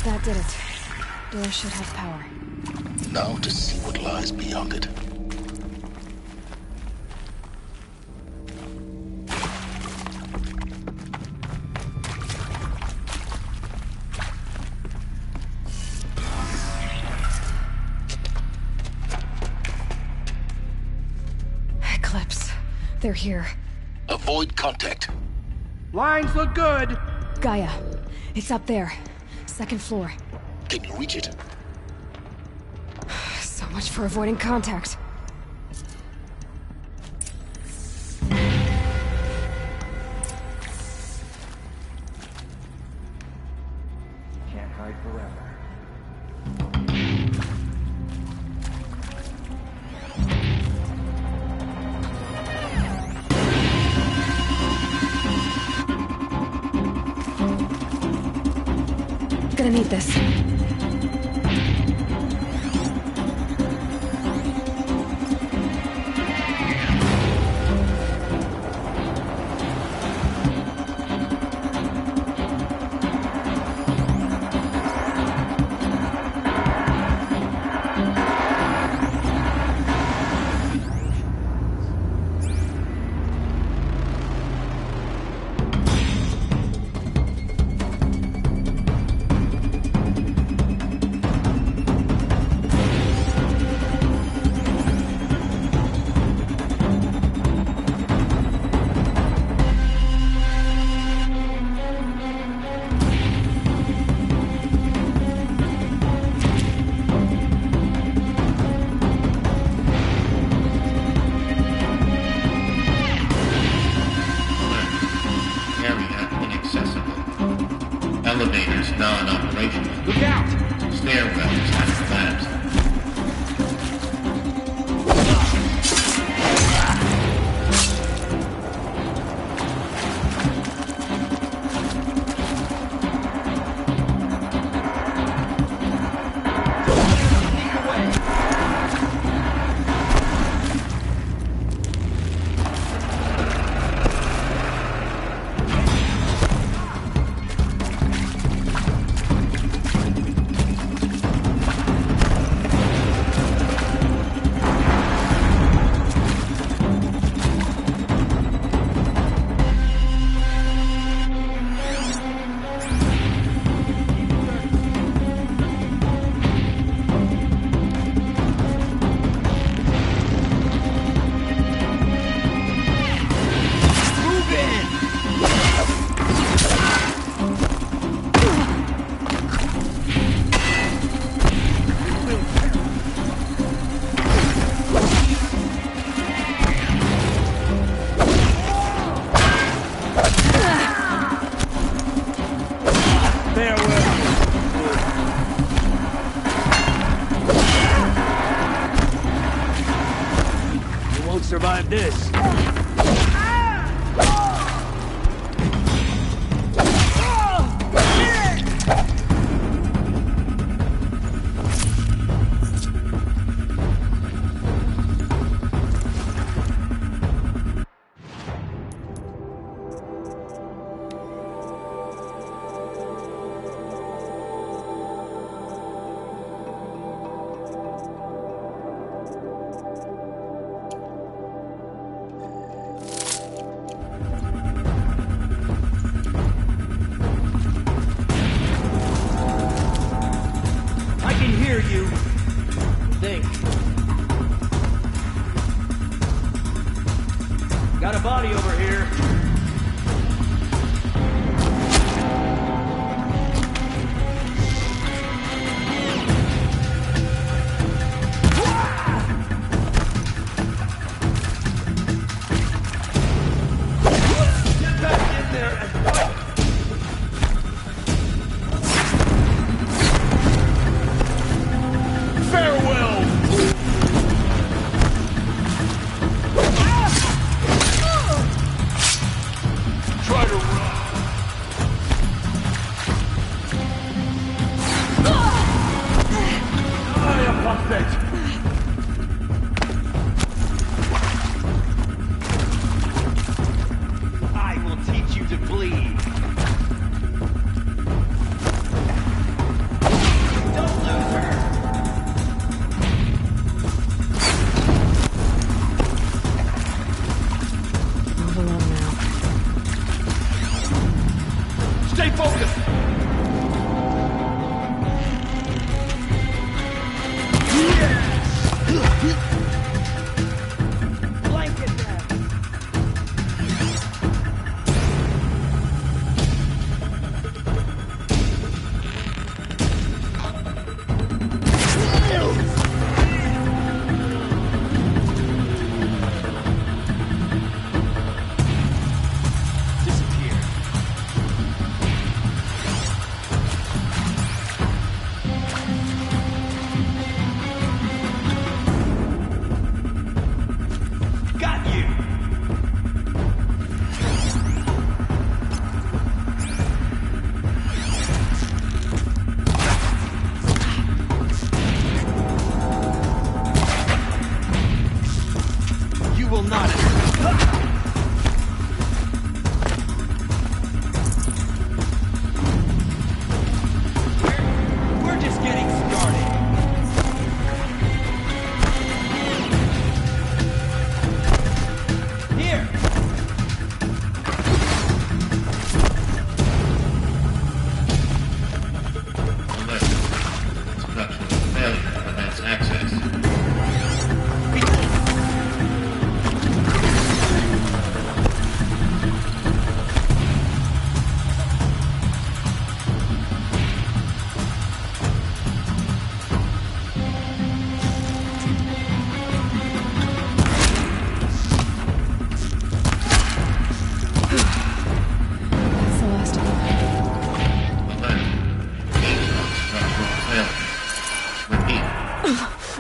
That did it. Door should have power. Now to see what lies beyond it. Eclipse. They're here. Avoid contact. Lines look good. Gaia. It's up there. Second floor. Can you reach it? So much for avoiding contact. Can't hide forever. Gonna need this. Elevators non-operational. Look out! Stairwells have collapsed. Survive this. hear you. Think. Got a body over here.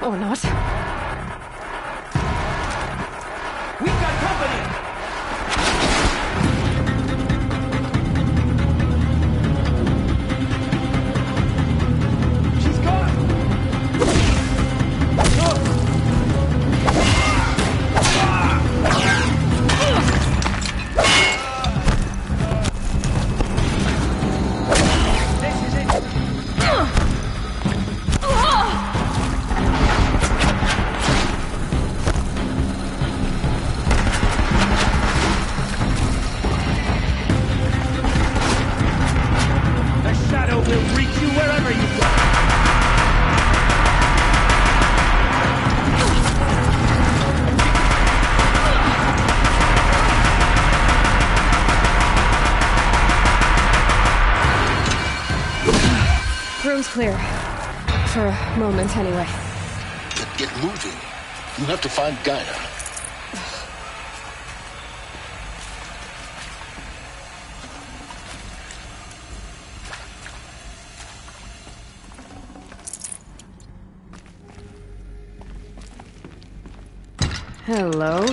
Or not. We've got company! She's gone! This is it! Will reach you wherever you go. Room's clear. For a moment, anyway. Get moving. You have to find Gaia. Hello.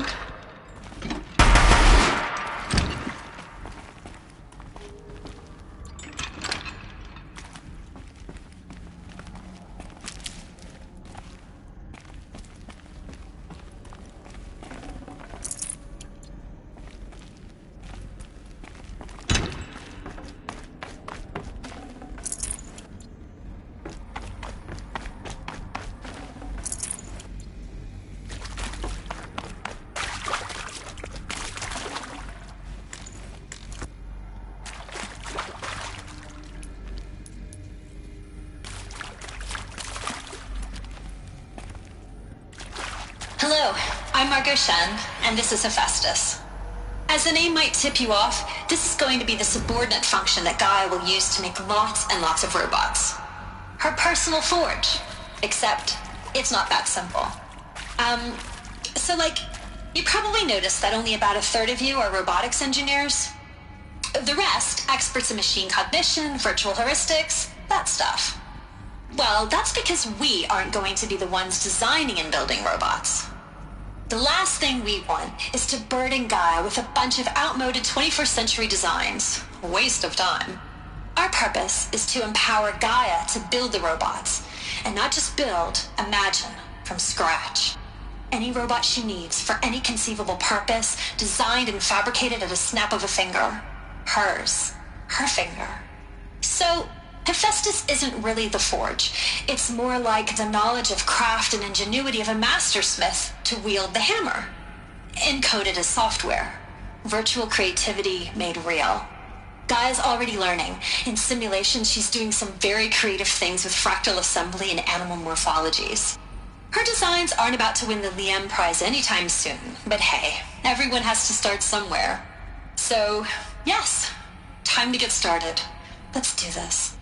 Hello, I'm Margot Shen, and this is Hephaestus. As the name might tip you off, this is going to be the subordinate function that Gaia will use to make lots and lots of robots. Her personal forge. Except, it's not that simple. You probably noticed that only about a third of you are robotics engineers. The rest, experts in machine cognition, virtual heuristics, that stuff. Well, that's because we aren't going to be the ones designing and building robots. The last thing we want is to burden Gaia with a bunch of outmoded 21st century designs. A waste of time. Our purpose is to empower Gaia to build the robots, and not just build, imagine, from scratch. Any robot she needs for any conceivable purpose, designed and fabricated at a snap of a finger. Hers. Her finger. So, Hephaestus isn't really the forge. It's more like the knowledge of craft and ingenuity of a mastersmith to wield the hammer. Encoded as software. Virtual creativity made real. Gaia's already learning. In simulation, she's doing some very creative things with fractal assembly and animal morphologies. Her designs aren't about to win the Liam Prize anytime soon, but hey, everyone has to start somewhere. So, yes, time to get started. Let's do this.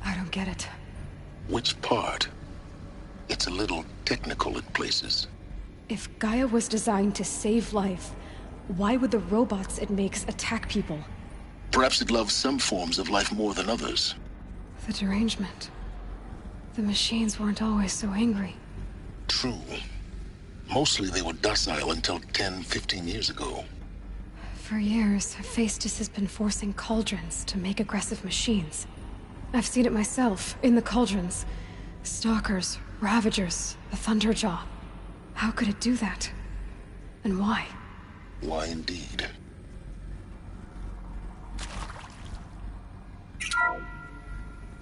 I don't get it. Which part? It's a little technical in places. If Gaia was designed to save life, why would the robots it makes attack people? Perhaps it loves some forms of life more than others. The derangement. The machines weren't always so angry. True. Mostly they were docile until 10, 15 years ago. For years, Hephaestus has been forcing cauldrons to make aggressive machines. I've seen it myself, in the cauldrons. Stalkers, Ravagers, the Thunderjaw. How could it do that? And why? Why indeed?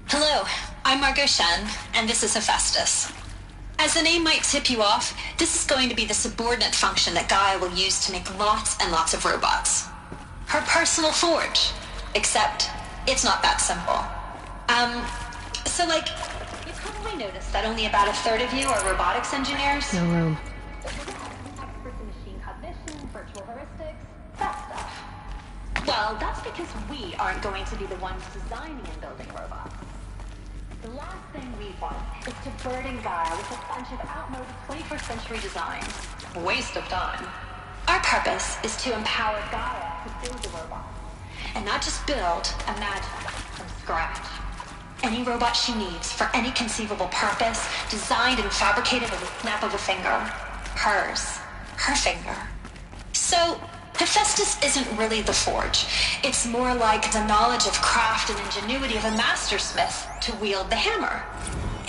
Hello, I'm Margot Shen, and this is Hephaestus. As the name might tip you off, this is going to be the subordinate function that Gaia will use to make lots and lots of robots. Her personal forge. Except, it's not that simple. You probably noticed that only about a third of you are robotics engineers. No room. Experts in machine cognition, virtual heuristics, that stuff. Well, that's because we aren't going to be the ones designing and building robots. The last thing we want is to burden Gaia with a bunch of outmoded 21st century designs. A waste of time. Our purpose is to empower Gaia to build the robots. And not just build, imagine, from scratch. Any robot she needs for any conceivable purpose, designed and fabricated at the snap of a finger. Hers. Her finger. So, Hephaestus isn't really the forge. It's more like the knowledge of craft and ingenuity of a mastersmith to wield the hammer.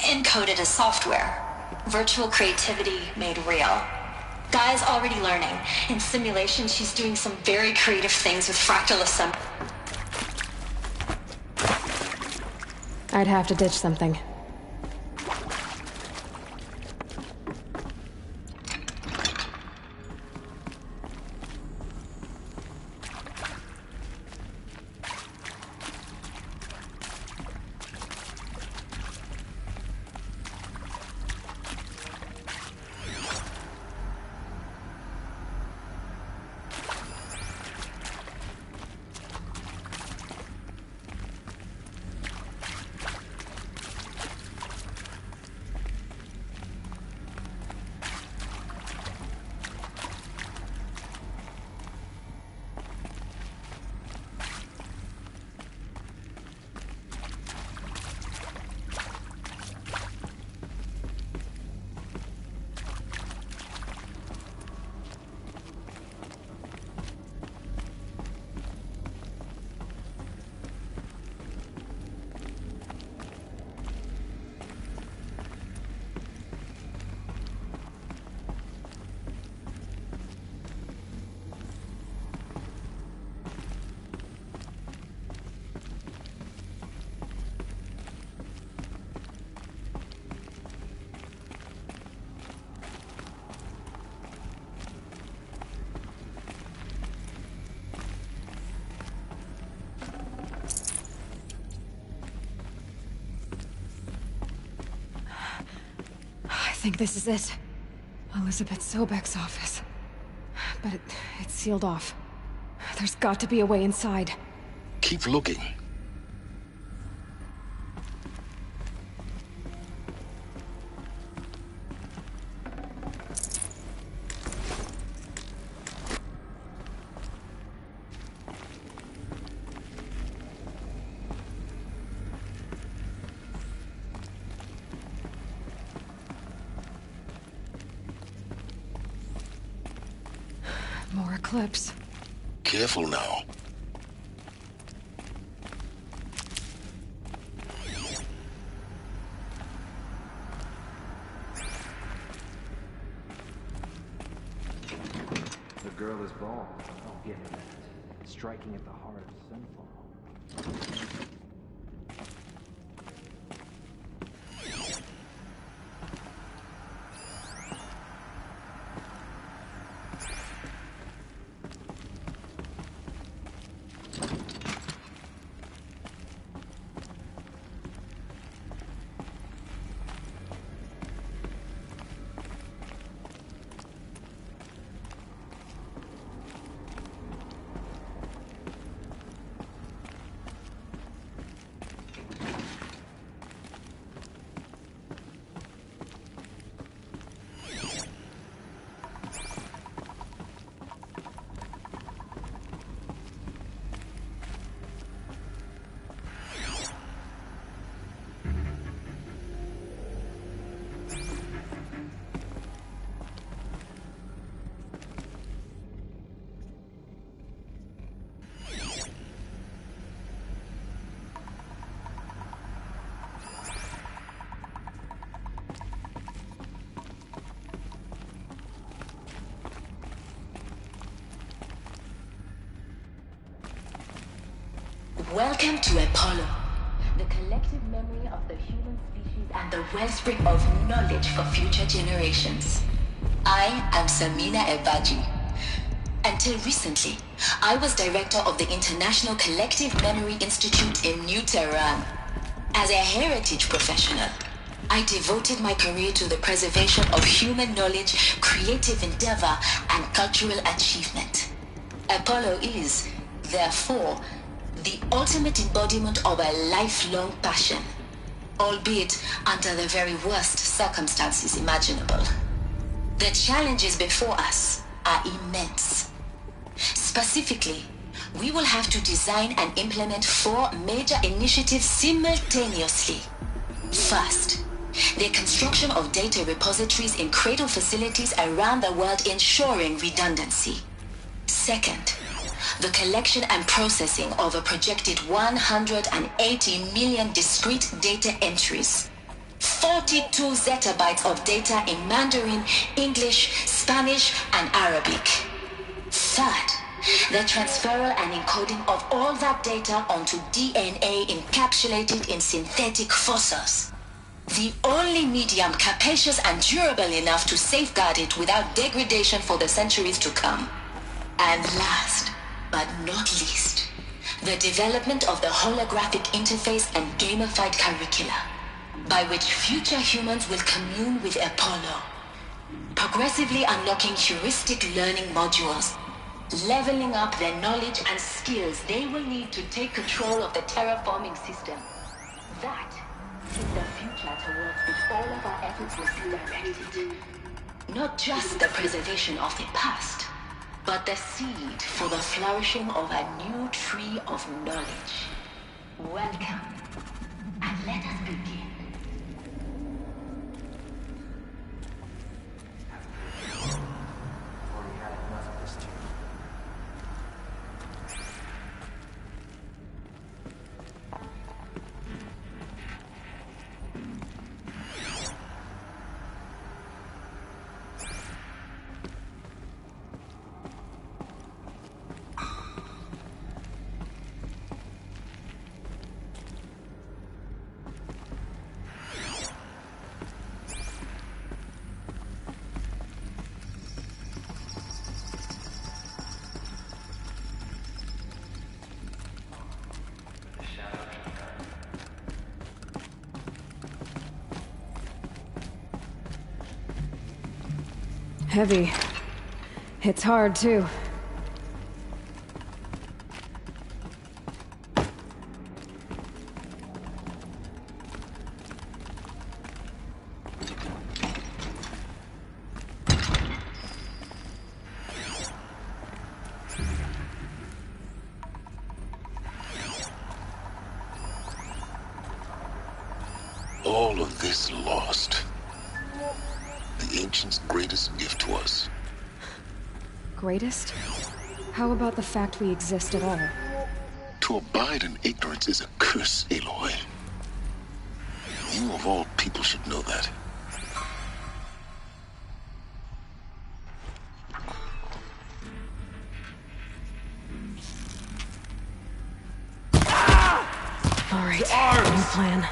Encoded as software. Virtual creativity made real. Gaia's already learning. In simulation, she's doing some very creative things with fractal assembly. I'd have to ditch something. I think this is it. Elizabeth Sobek's office. But it's sealed off. There's got to be a way inside. Keep looking. More eclipse. Careful now. The girl is bald. I'll give her that. Striking at the heart of Sssmalll. Welcome to Apollo, the collective memory of the human species and the wellspring of knowledge for future generations. I am Samina Ebaji. Until recently, I was director of the International Collective Memory Institute in New Tehran. As a heritage professional, I devoted my career to the preservation of human knowledge, creative endeavor, and cultural achievement. Apollo is, therefore, the ultimate embodiment of a lifelong passion, albeit under the very worst circumstances imaginable. The challenges before us are immense. Specifically, we will have to design and implement 4 major initiatives simultaneously. First, the construction of data repositories in cradle facilities around the world, ensuring redundancy. Second, the collection and processing of a projected 180 million discrete data entries, 42 zettabytes of data in Mandarin, English, Spanish, and Arabic. Third, the transferal and encoding of all that data onto DNA encapsulated in synthetic fossils, the only medium capacious and durable enough to safeguard it without degradation for the centuries to come. And last, but not least, the development of the holographic interface and gamified curricula, by which future humans will commune with Apollo, progressively unlocking heuristic learning modules, leveling up their knowledge and skills they will need to take control of the terraforming system. That is the future towards which all of our efforts will be directed. Not just the preservation of the past, but the seed for the flourishing of a new tree of knowledge. Welcome, and let us begin. Heavy. It's hard, too. All of this lost. The Ancients' greatest gift to us. Greatest? How about the fact we exist at all? To abide in ignorance is a curse, Aloy. You of all people should know that. All right, new plan.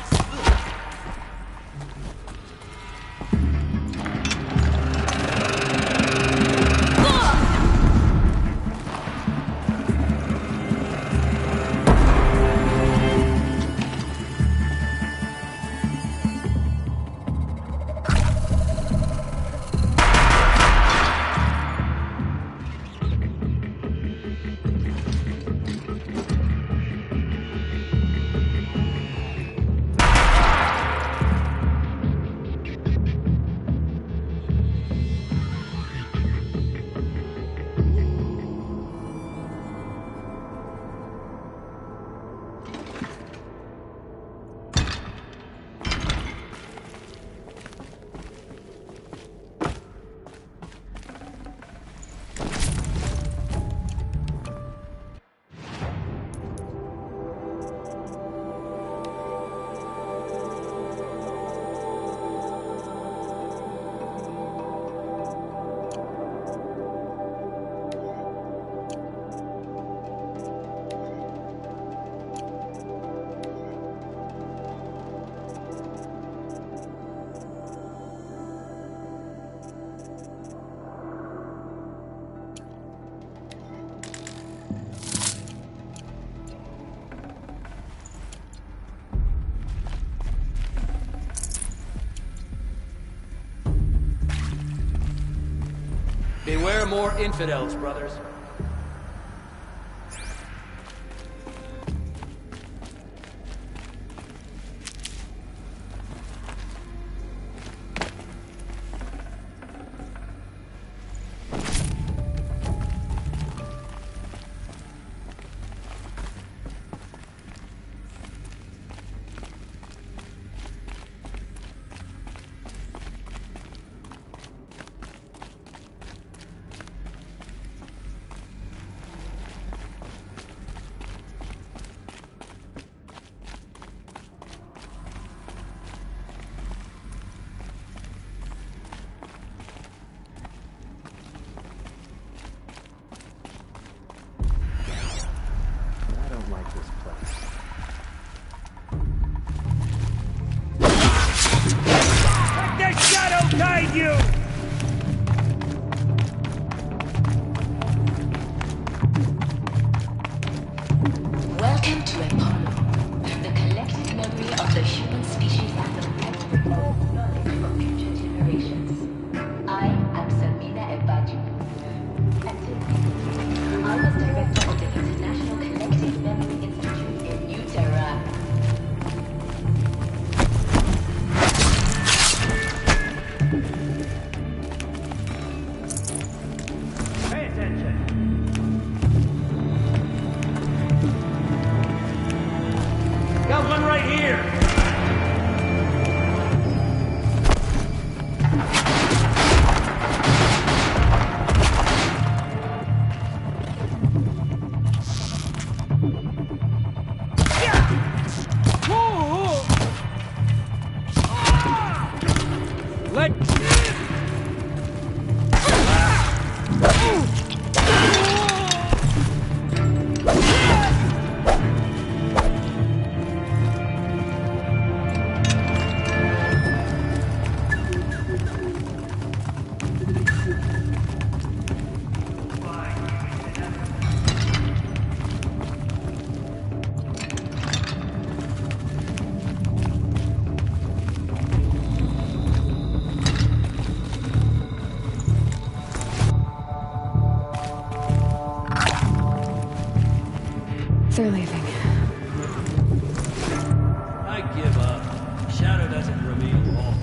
Beware more infidels, brothers. Guide you! Welcome to Apollo, the collective memory of the human species and the memory of knowledge for future generations. I am Selmina Ebadu. Until recently, I was director of the International Collective Memory Institute in New Tehran. Pay attention. Got one right here. they're leaving. I give up. Shadow doesn't reveal all.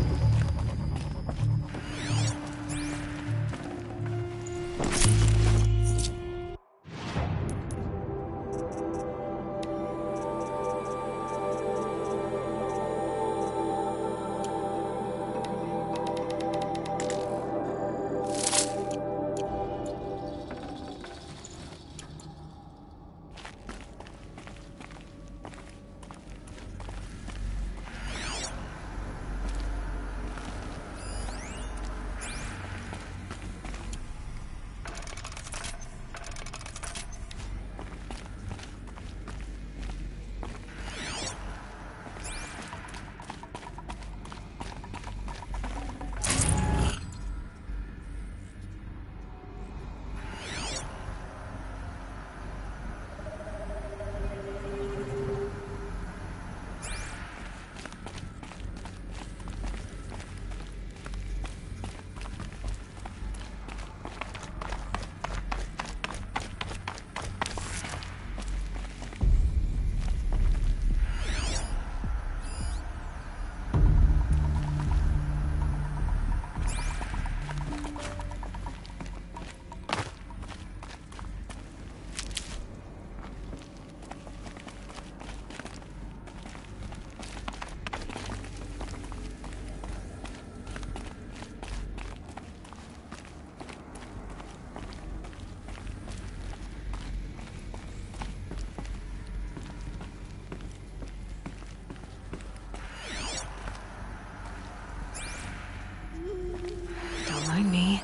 Don't mind me.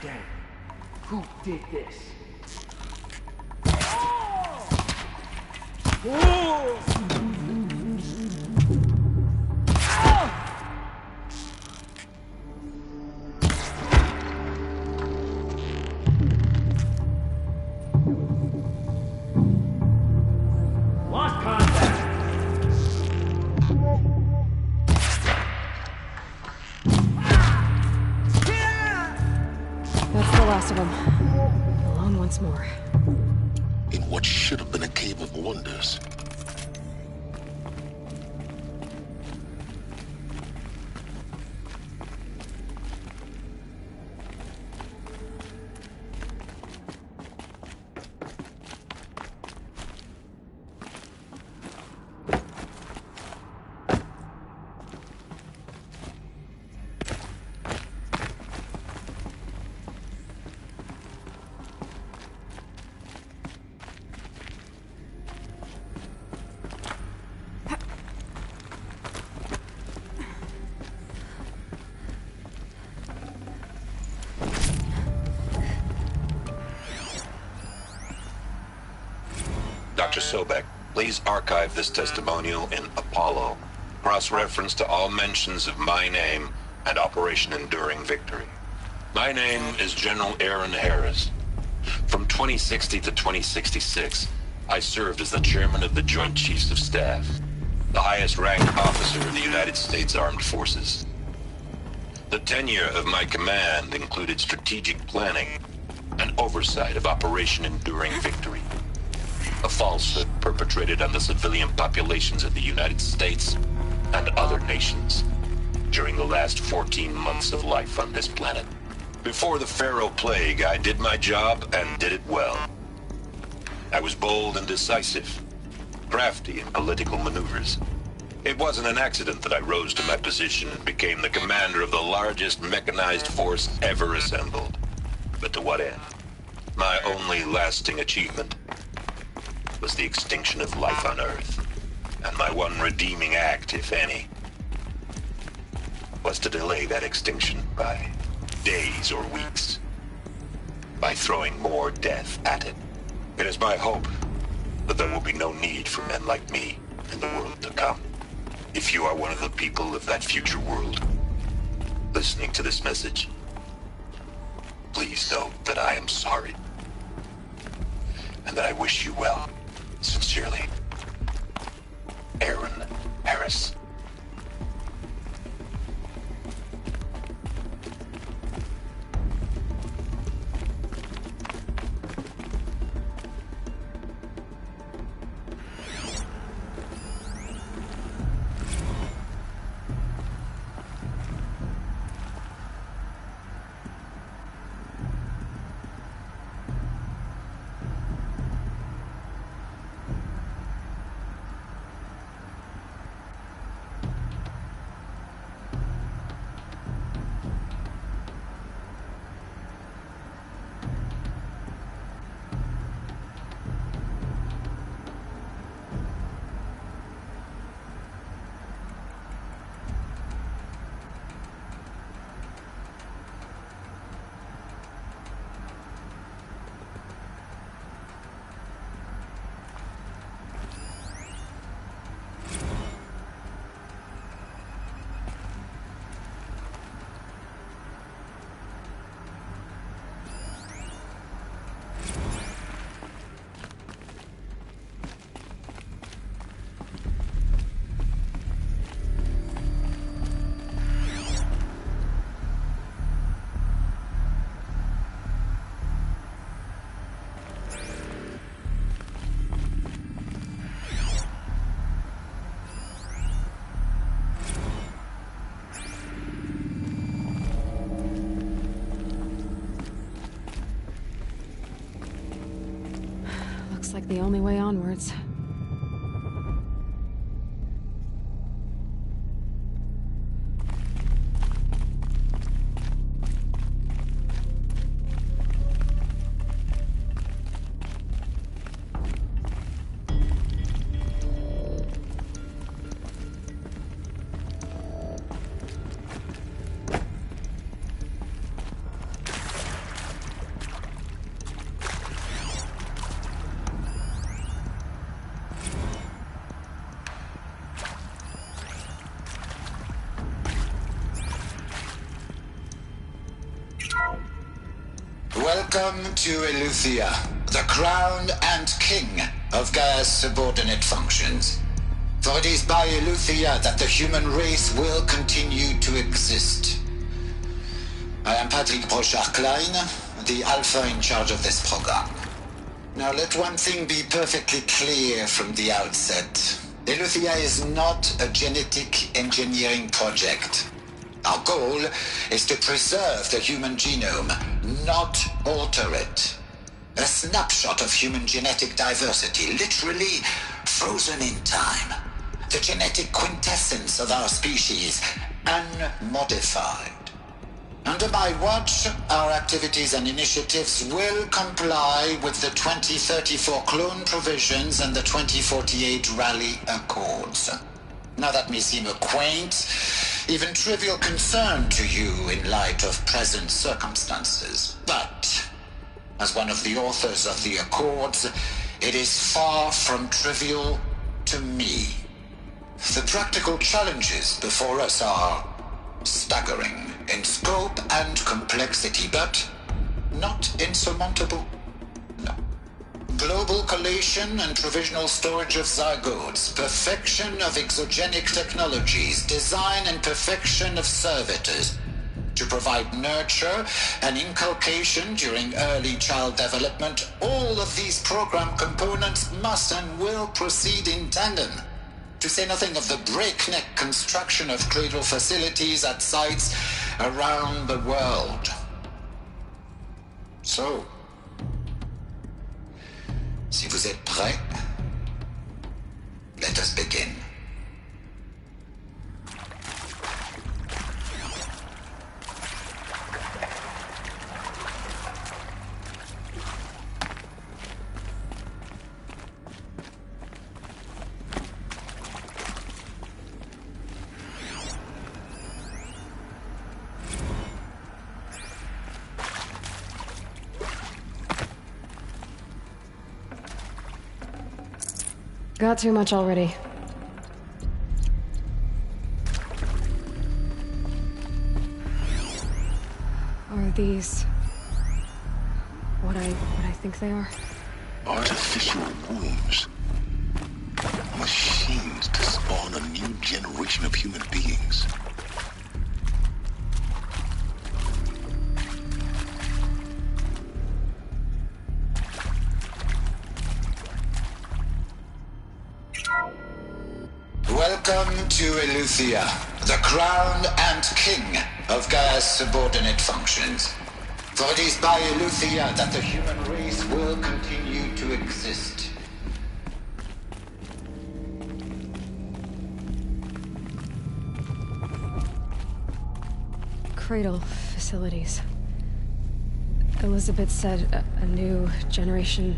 Damn. Who did this? Lost contact. That's the last of them. Alone once more. In what should have been a cave of wonders. Dr. Sobek, please archive this testimonial in Apollo. Cross-reference to all mentions of my name and Operation Enduring Victory. My name is General Aaron Harris. From 2060 to 2066, I served as the chairman of the Joint Chiefs of Staff, the highest ranked officer in the United States Armed Forces. The tenure of my command included strategic planning and oversight of Operation Enduring Victory, a falsehood perpetrated on the civilian populations of the United States and other nations during the last 14 months of life on this planet. Before the Pharaoh Plague, I did my job and did it well. I was bold and decisive, crafty in political maneuvers. It wasn't an accident that I rose to my position and became the commander of the largest mechanized force ever assembled. But to what end? My only lasting achievement was the extinction of life on Earth, and my one redeeming act, if any, was to delay that extinction by days or weeks, by throwing more death at it. It is my hope that there will be no need for men like me in the world to come. If you are one of the people of that future world listening to this message, please know that I am sorry, and that I wish you well. Sincerely, Aaron Harris. Looks like the only way onwards. Welcome to Eleuthia, the crown and king of Gaia's subordinate functions. For it is by Eleuthia that the human race will continue to exist. I am Patrick Brochard-Klein, the Alpha in charge of this program. Now let one thing be perfectly clear from the outset. Eleuthia is not a genetic engineering project. Our goal is to preserve the human genome, not alter it. A snapshot of human genetic diversity, literally frozen in time. The genetic quintessence of our species, unmodified. Under my watch, our activities and initiatives will comply with the 2034 clone provisions and the 2048 Rally Accords. Now that may seem a quaint, even trivial concern to you in light of present circumstances. But, as one of the authors of the Accords, it is far from trivial to me. The practical challenges before us are staggering in scope and complexity, but not insurmountable. No. Global collation and provisional storage of zygotes, perfection of exogenic technologies, design and perfection of servitors to provide nurture and inculcation during early child development. All of these program components must and will proceed in tandem, to say nothing of the breakneck construction of cradle facilities at sites around the world. So, si vous êtes prêts, let us begin. Got too much already. Are these what I think they are? Artificial wombs. Machines to spawn a new generation of human beings. Welcome to Eleuthia, the crown and king of Gaia's subordinate functions. For it is by Eleuthia that the human race will continue to exist. Cradle facilities. Elizabeth said a new generation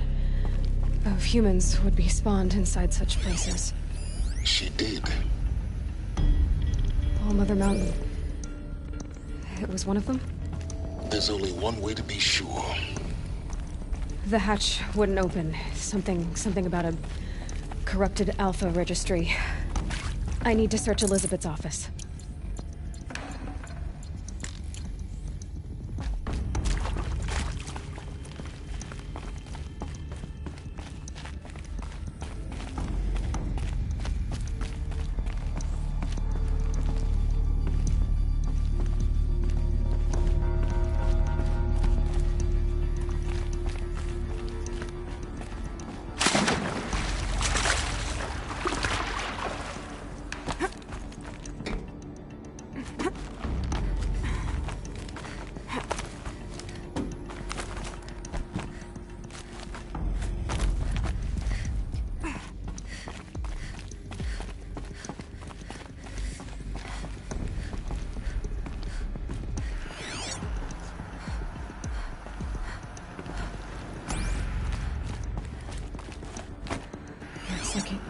of humans would be spawned inside such places. She did. All Mother Mountain. It was one of them? There's only one way to be sure. The hatch wouldn't open. Something about a corrupted Alpha registry. I need to search Elizabeth's office.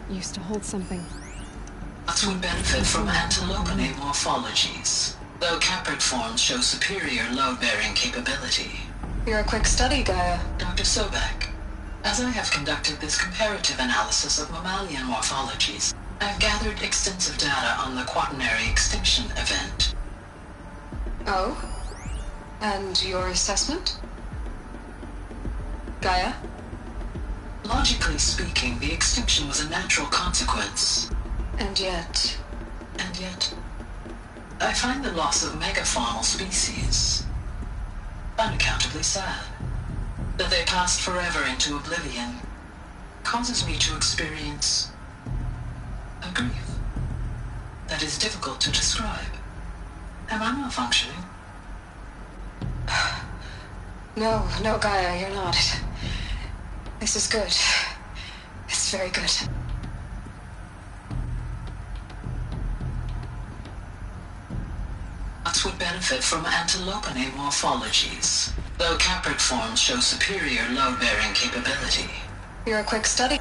used to hold something. That would benefit from antilopine morphologies, though caprid forms show superior load-bearing capability. You're a quick study, Gaia. Dr. Sobek, as I have conducted this comparative analysis of mammalian morphologies, I've gathered extensive data on the quaternary extinction event. Oh? And your assessment? Gaia? Logically speaking, the extinction was a natural consequence. And yet, I find the loss of megafaunal species unaccountably sad. That they passed forever into oblivion causes me to experience a grief that is difficult to describe. Am I malfunctioning? No, Gaia, you're not. This is good. It's very good. Nuts would benefit from antilopine morphologies, though caprid forms show superior load-bearing capability. You're a quick study.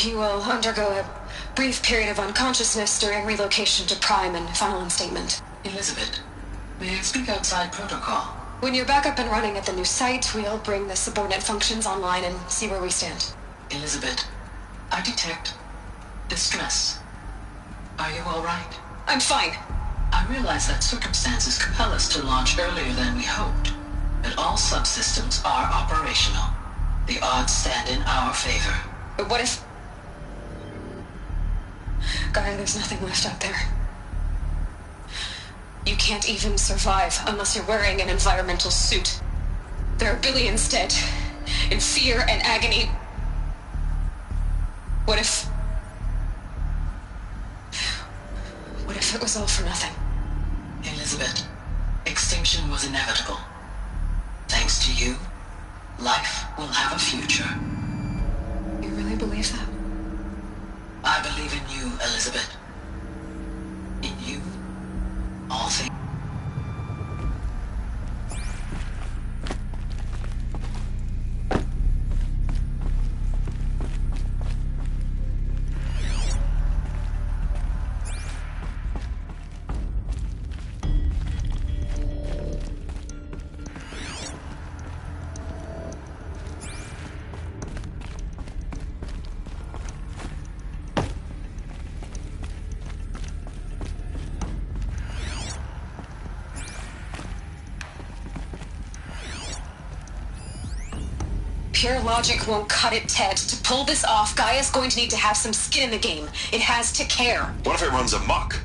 You will undergo a brief period of unconsciousness during relocation to Prime and final instatement. Elizabeth, may I speak outside protocol? When you're back up and running at the new site, we'll bring the subordinate functions online and see where we stand. Elizabeth, I detect distress. Are you all right? I'm fine. I realize that circumstances compel us to launch earlier than we hoped, but all subsystems are operational. The odds stand in our favor. But what if... Gaia, there's nothing left out there. You can't even survive unless you're wearing an environmental suit. There are billions dead, in fear and agony. What if it was all for nothing? Elizabeth, extinction was inevitable. Thanks to you, life will have a future. You really believe that? I believe in you, Elizabeth. In you, all things. Pure logic won't cut it, Ted. To pull this off, Gaia's going to need to have some skin in the game. It has to care. What if it runs amok?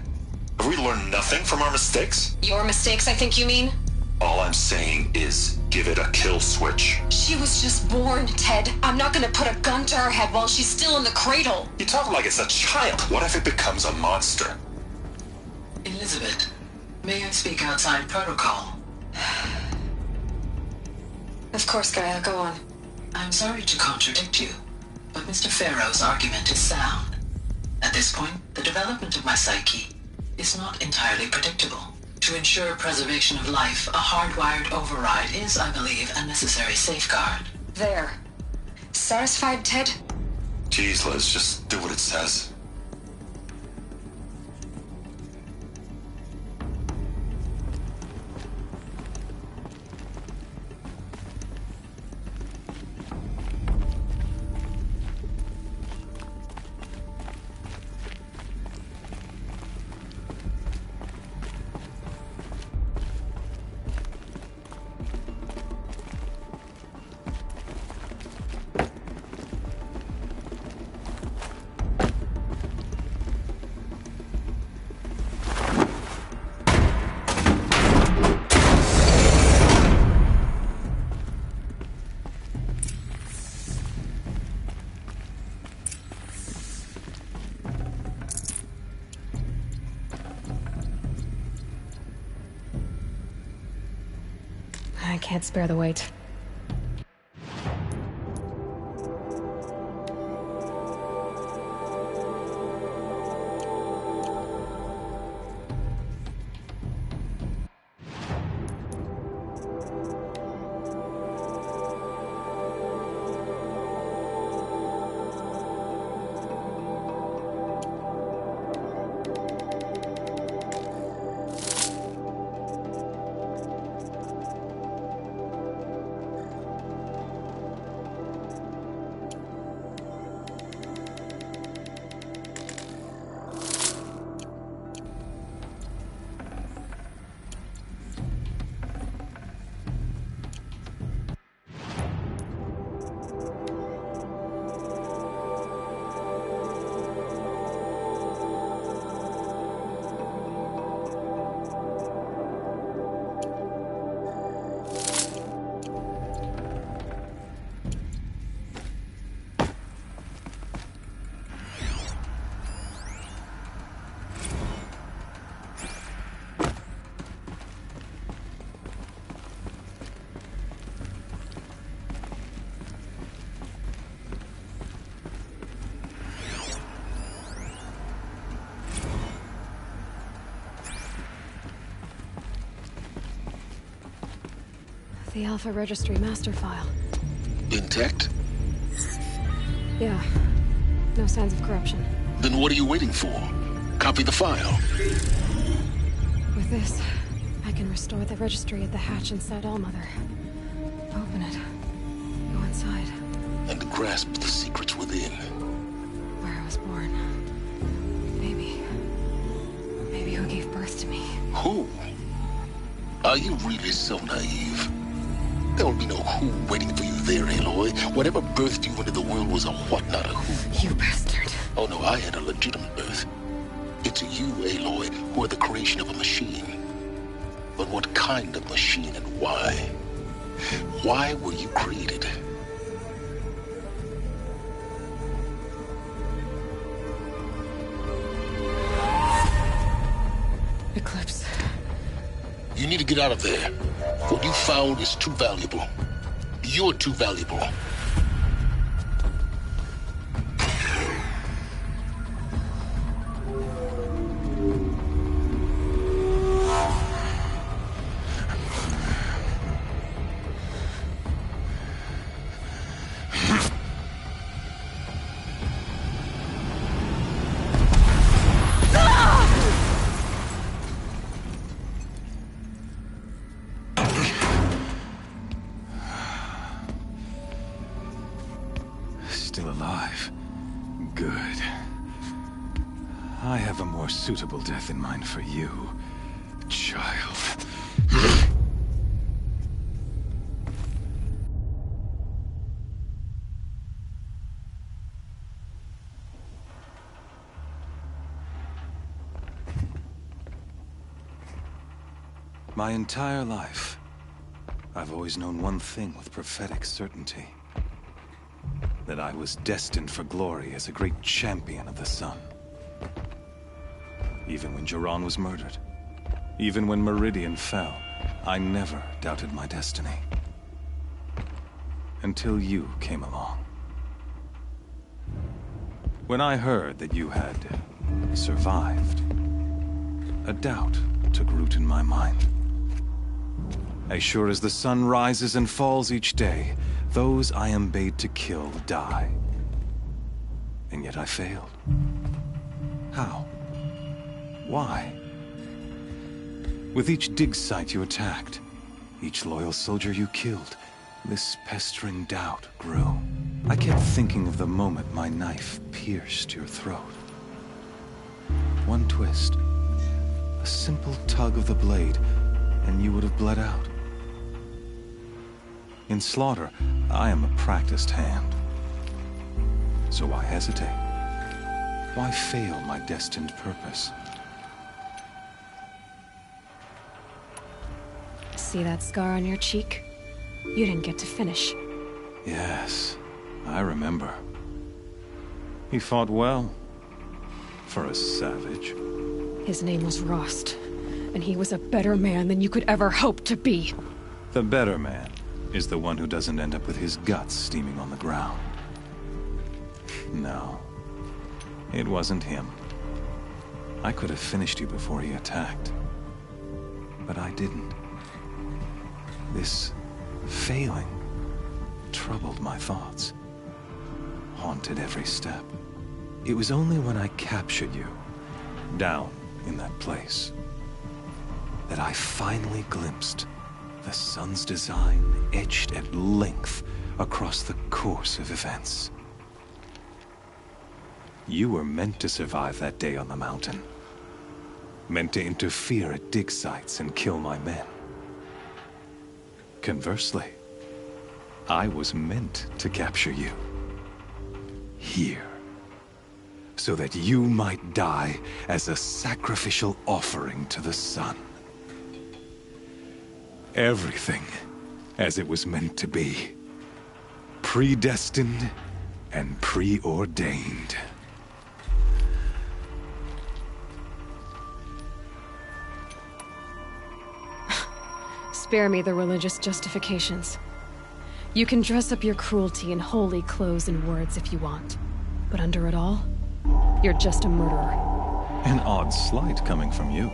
Have we learned nothing from our mistakes? Your mistakes, I think you mean? All I'm saying is, give it a kill switch. She was just born, Ted. I'm not gonna put a gun to her head while she's still in the cradle. You talk like it's a child. What if it becomes a monster? Elizabeth, may I speak outside protocol? Of course, Gaia, go on. I'm sorry to contradict you, but Mr. Farrow's argument is sound. At this point, the development of my psyche is not entirely predictable. To ensure preservation of life, a hardwired override is, I believe, a necessary safeguard. There. Satisfied, Ted? Jeez, Liz, just do what it says. I can't spare the weight. The Alpha Registry master file. Intact? Yeah. No signs of corruption. Then what are you waiting for? Copy the file. With this, I can restore the registry at the hatch inside Allmother. Open it. Go inside. And grasp the secrets within. Where I was born. Maybe who gave birth to me. Who? Are you really so naive? There will be no who waiting for you there, Aloy. Whatever birthed you into the world was a what, not a who. You bastard. Oh no, I had a legitimate birth. It's you, Aloy, who are the creation of a machine. But what kind of machine and why? Why were you created? Eclipse. You need to get out of there. What you found is too valuable. You're too valuable. Still alive. Good. I have a more suitable death in mind for you, child. My entire life, I've always known one thing with prophetic certainty. That I was destined for glory as a great champion of the sun. Even when Jiran was murdered, even when Meridian fell, I never doubted my destiny. Until you came along. When I heard that you had survived, a doubt took root in my mind. As sure as the sun rises and falls each day, those I am bade to kill die. And yet I failed. How? Why? With each dig site you attacked, each loyal soldier you killed, this pestering doubt grew. I kept thinking of the moment my knife pierced your throat. One twist, a simple tug of the blade, and you would have bled out. In slaughter, I am a practiced hand. So why hesitate? Why fail my destined purpose? See that scar on your cheek? You didn't get to finish. Yes, I remember. He fought well. For a savage. His name was Rost, and he was a better man than you could ever hope to be. The better man is the one who doesn't end up with his guts steaming on the ground. No, it wasn't him. I could have finished you before he attacked. But I didn't. This failing troubled my thoughts, haunted every step. It was only when I captured you, down in that place, that I finally glimpsed the sun's design etched at length across the course of events. You were meant to survive that day on the mountain. Meant to interfere at dig sites and kill my men. Conversely, I was meant to capture you. Here. So that you might die as a sacrificial offering to the sun. Everything as it was meant to be. Predestined and preordained. Spare me the religious justifications. You can dress up your cruelty in holy clothes and words if you want. But under it all, you're just a murderer. An odd slight coming from you.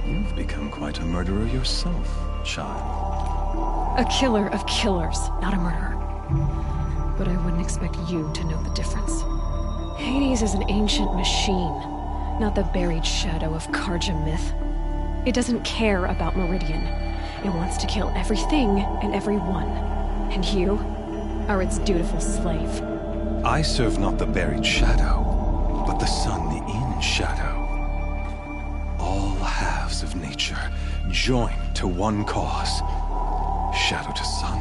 You've become quite a murderer yourself, child. A killer of killers, not a murderer. But I wouldn't expect you to know the difference. Hades is an ancient machine, not the buried shadow of Karja myth. It doesn't care about Meridian. It wants to kill everything and everyone. And you are its dutiful slave. I serve not the buried shadow, but the sun in shadow. All halves of nature joined to one cause. Shadow to sun,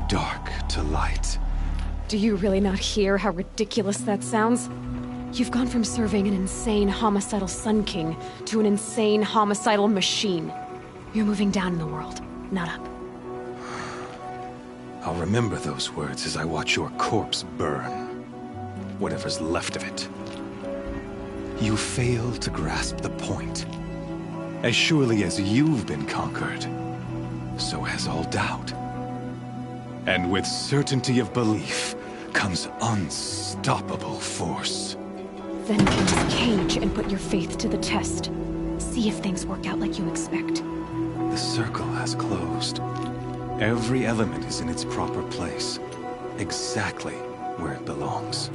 dark to light. Do you really not hear how ridiculous that sounds? You've gone from serving an insane homicidal Sun King to an insane homicidal machine. You're moving down in the world, not up. I'll remember those words as I watch your corpse burn. Whatever's left of it. You fail to grasp the point. As surely as you've been conquered, so has all doubt. And with certainty of belief comes unstoppable force. Then kill this cage and put your faith to the test. See if things work out like you expect. The circle has closed. Every element is in its proper place, exactly where it belongs.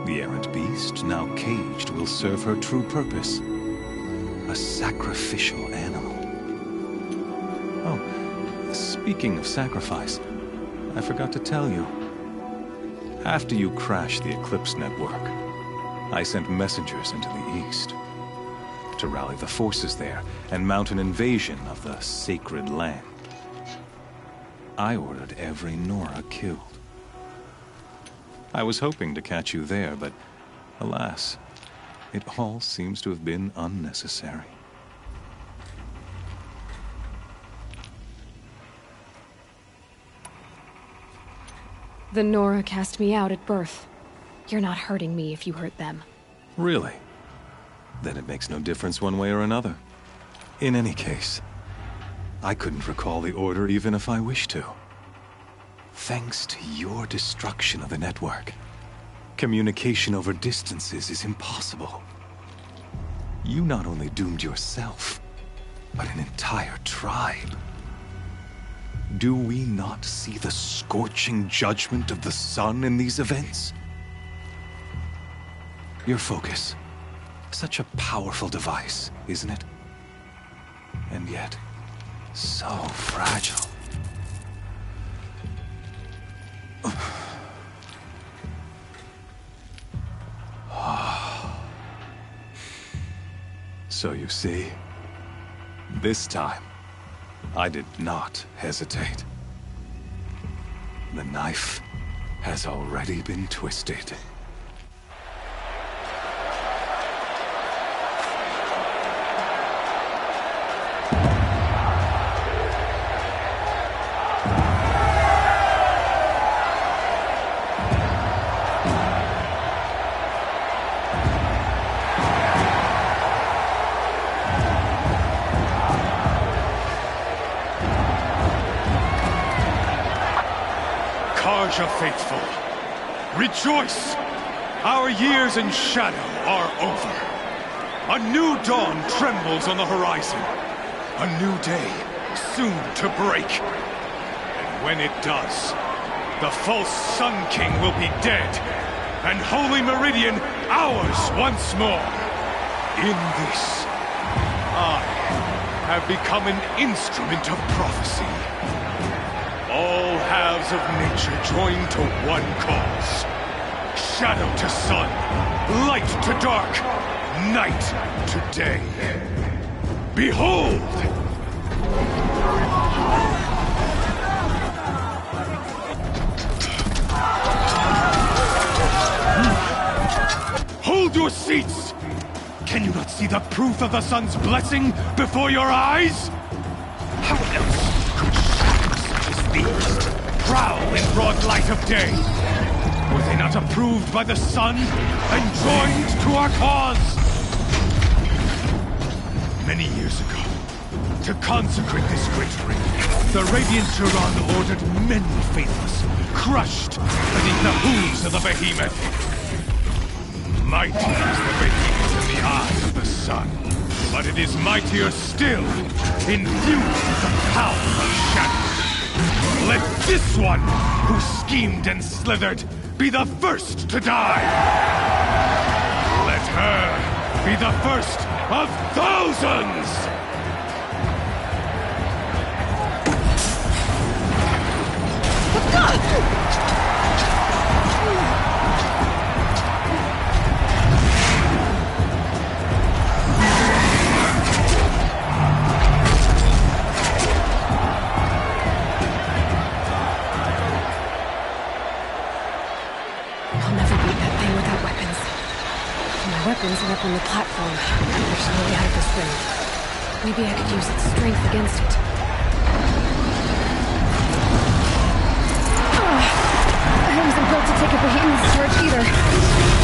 The errant beast, now caged, will serve her true purpose. A sacrificial animal. Oh, speaking of sacrifice, I forgot to tell you. After you crashed the Eclipse network, I sent messengers into the east to rally the forces there and mount an invasion of the sacred land. I ordered every Nora killed. I was hoping to catch you there, but alas, it all seems to have been unnecessary. The Nora cast me out at birth. You're not hurting me if you hurt them. Really? Then it makes no difference one way or another. In any case, I couldn't recall the order even if I wished to. Thanks to your destruction of the network, communication over distances is impossible. You not only doomed yourself, but an entire tribe. Do we not see the scorching judgment of the sun in these events? Your focus. Such a powerful device, isn't it? And yet, so fragile. So you see, this time, I did not hesitate. The knife has already been twisted. Karja faithful, rejoice! Our years in shadow are over. A new dawn trembles on the horizon. A new day soon to break. And when it does, the false Sun King will be dead, and Holy Meridian ours once more. In this, I have become an instrument of prophecy. All halves of nature joined to one cause. Shadow to sun, light to dark, night to day. Behold! Hold your seats! Can you not see the proof of the sun's blessing before your eyes? How else could shadows such as these prowl in broad light of day? Were they not approved by the sun and joined to our cause? Many years ago, to consecrate this great ring, the Radiant Turan ordered many faithless, crushed beneath the hooves of the behemoth. Mighty is the behemoth in the eyes of the sun, but But it is mightier still, infused with the power of shadow. Let this one, who schemed and slithered, be the first to die! Let her be the first of thousands! Weapons are up on the platform. There's no way out of this thing. Maybe I could use its strength against it. I wasn't built to take a behemoth's charge either.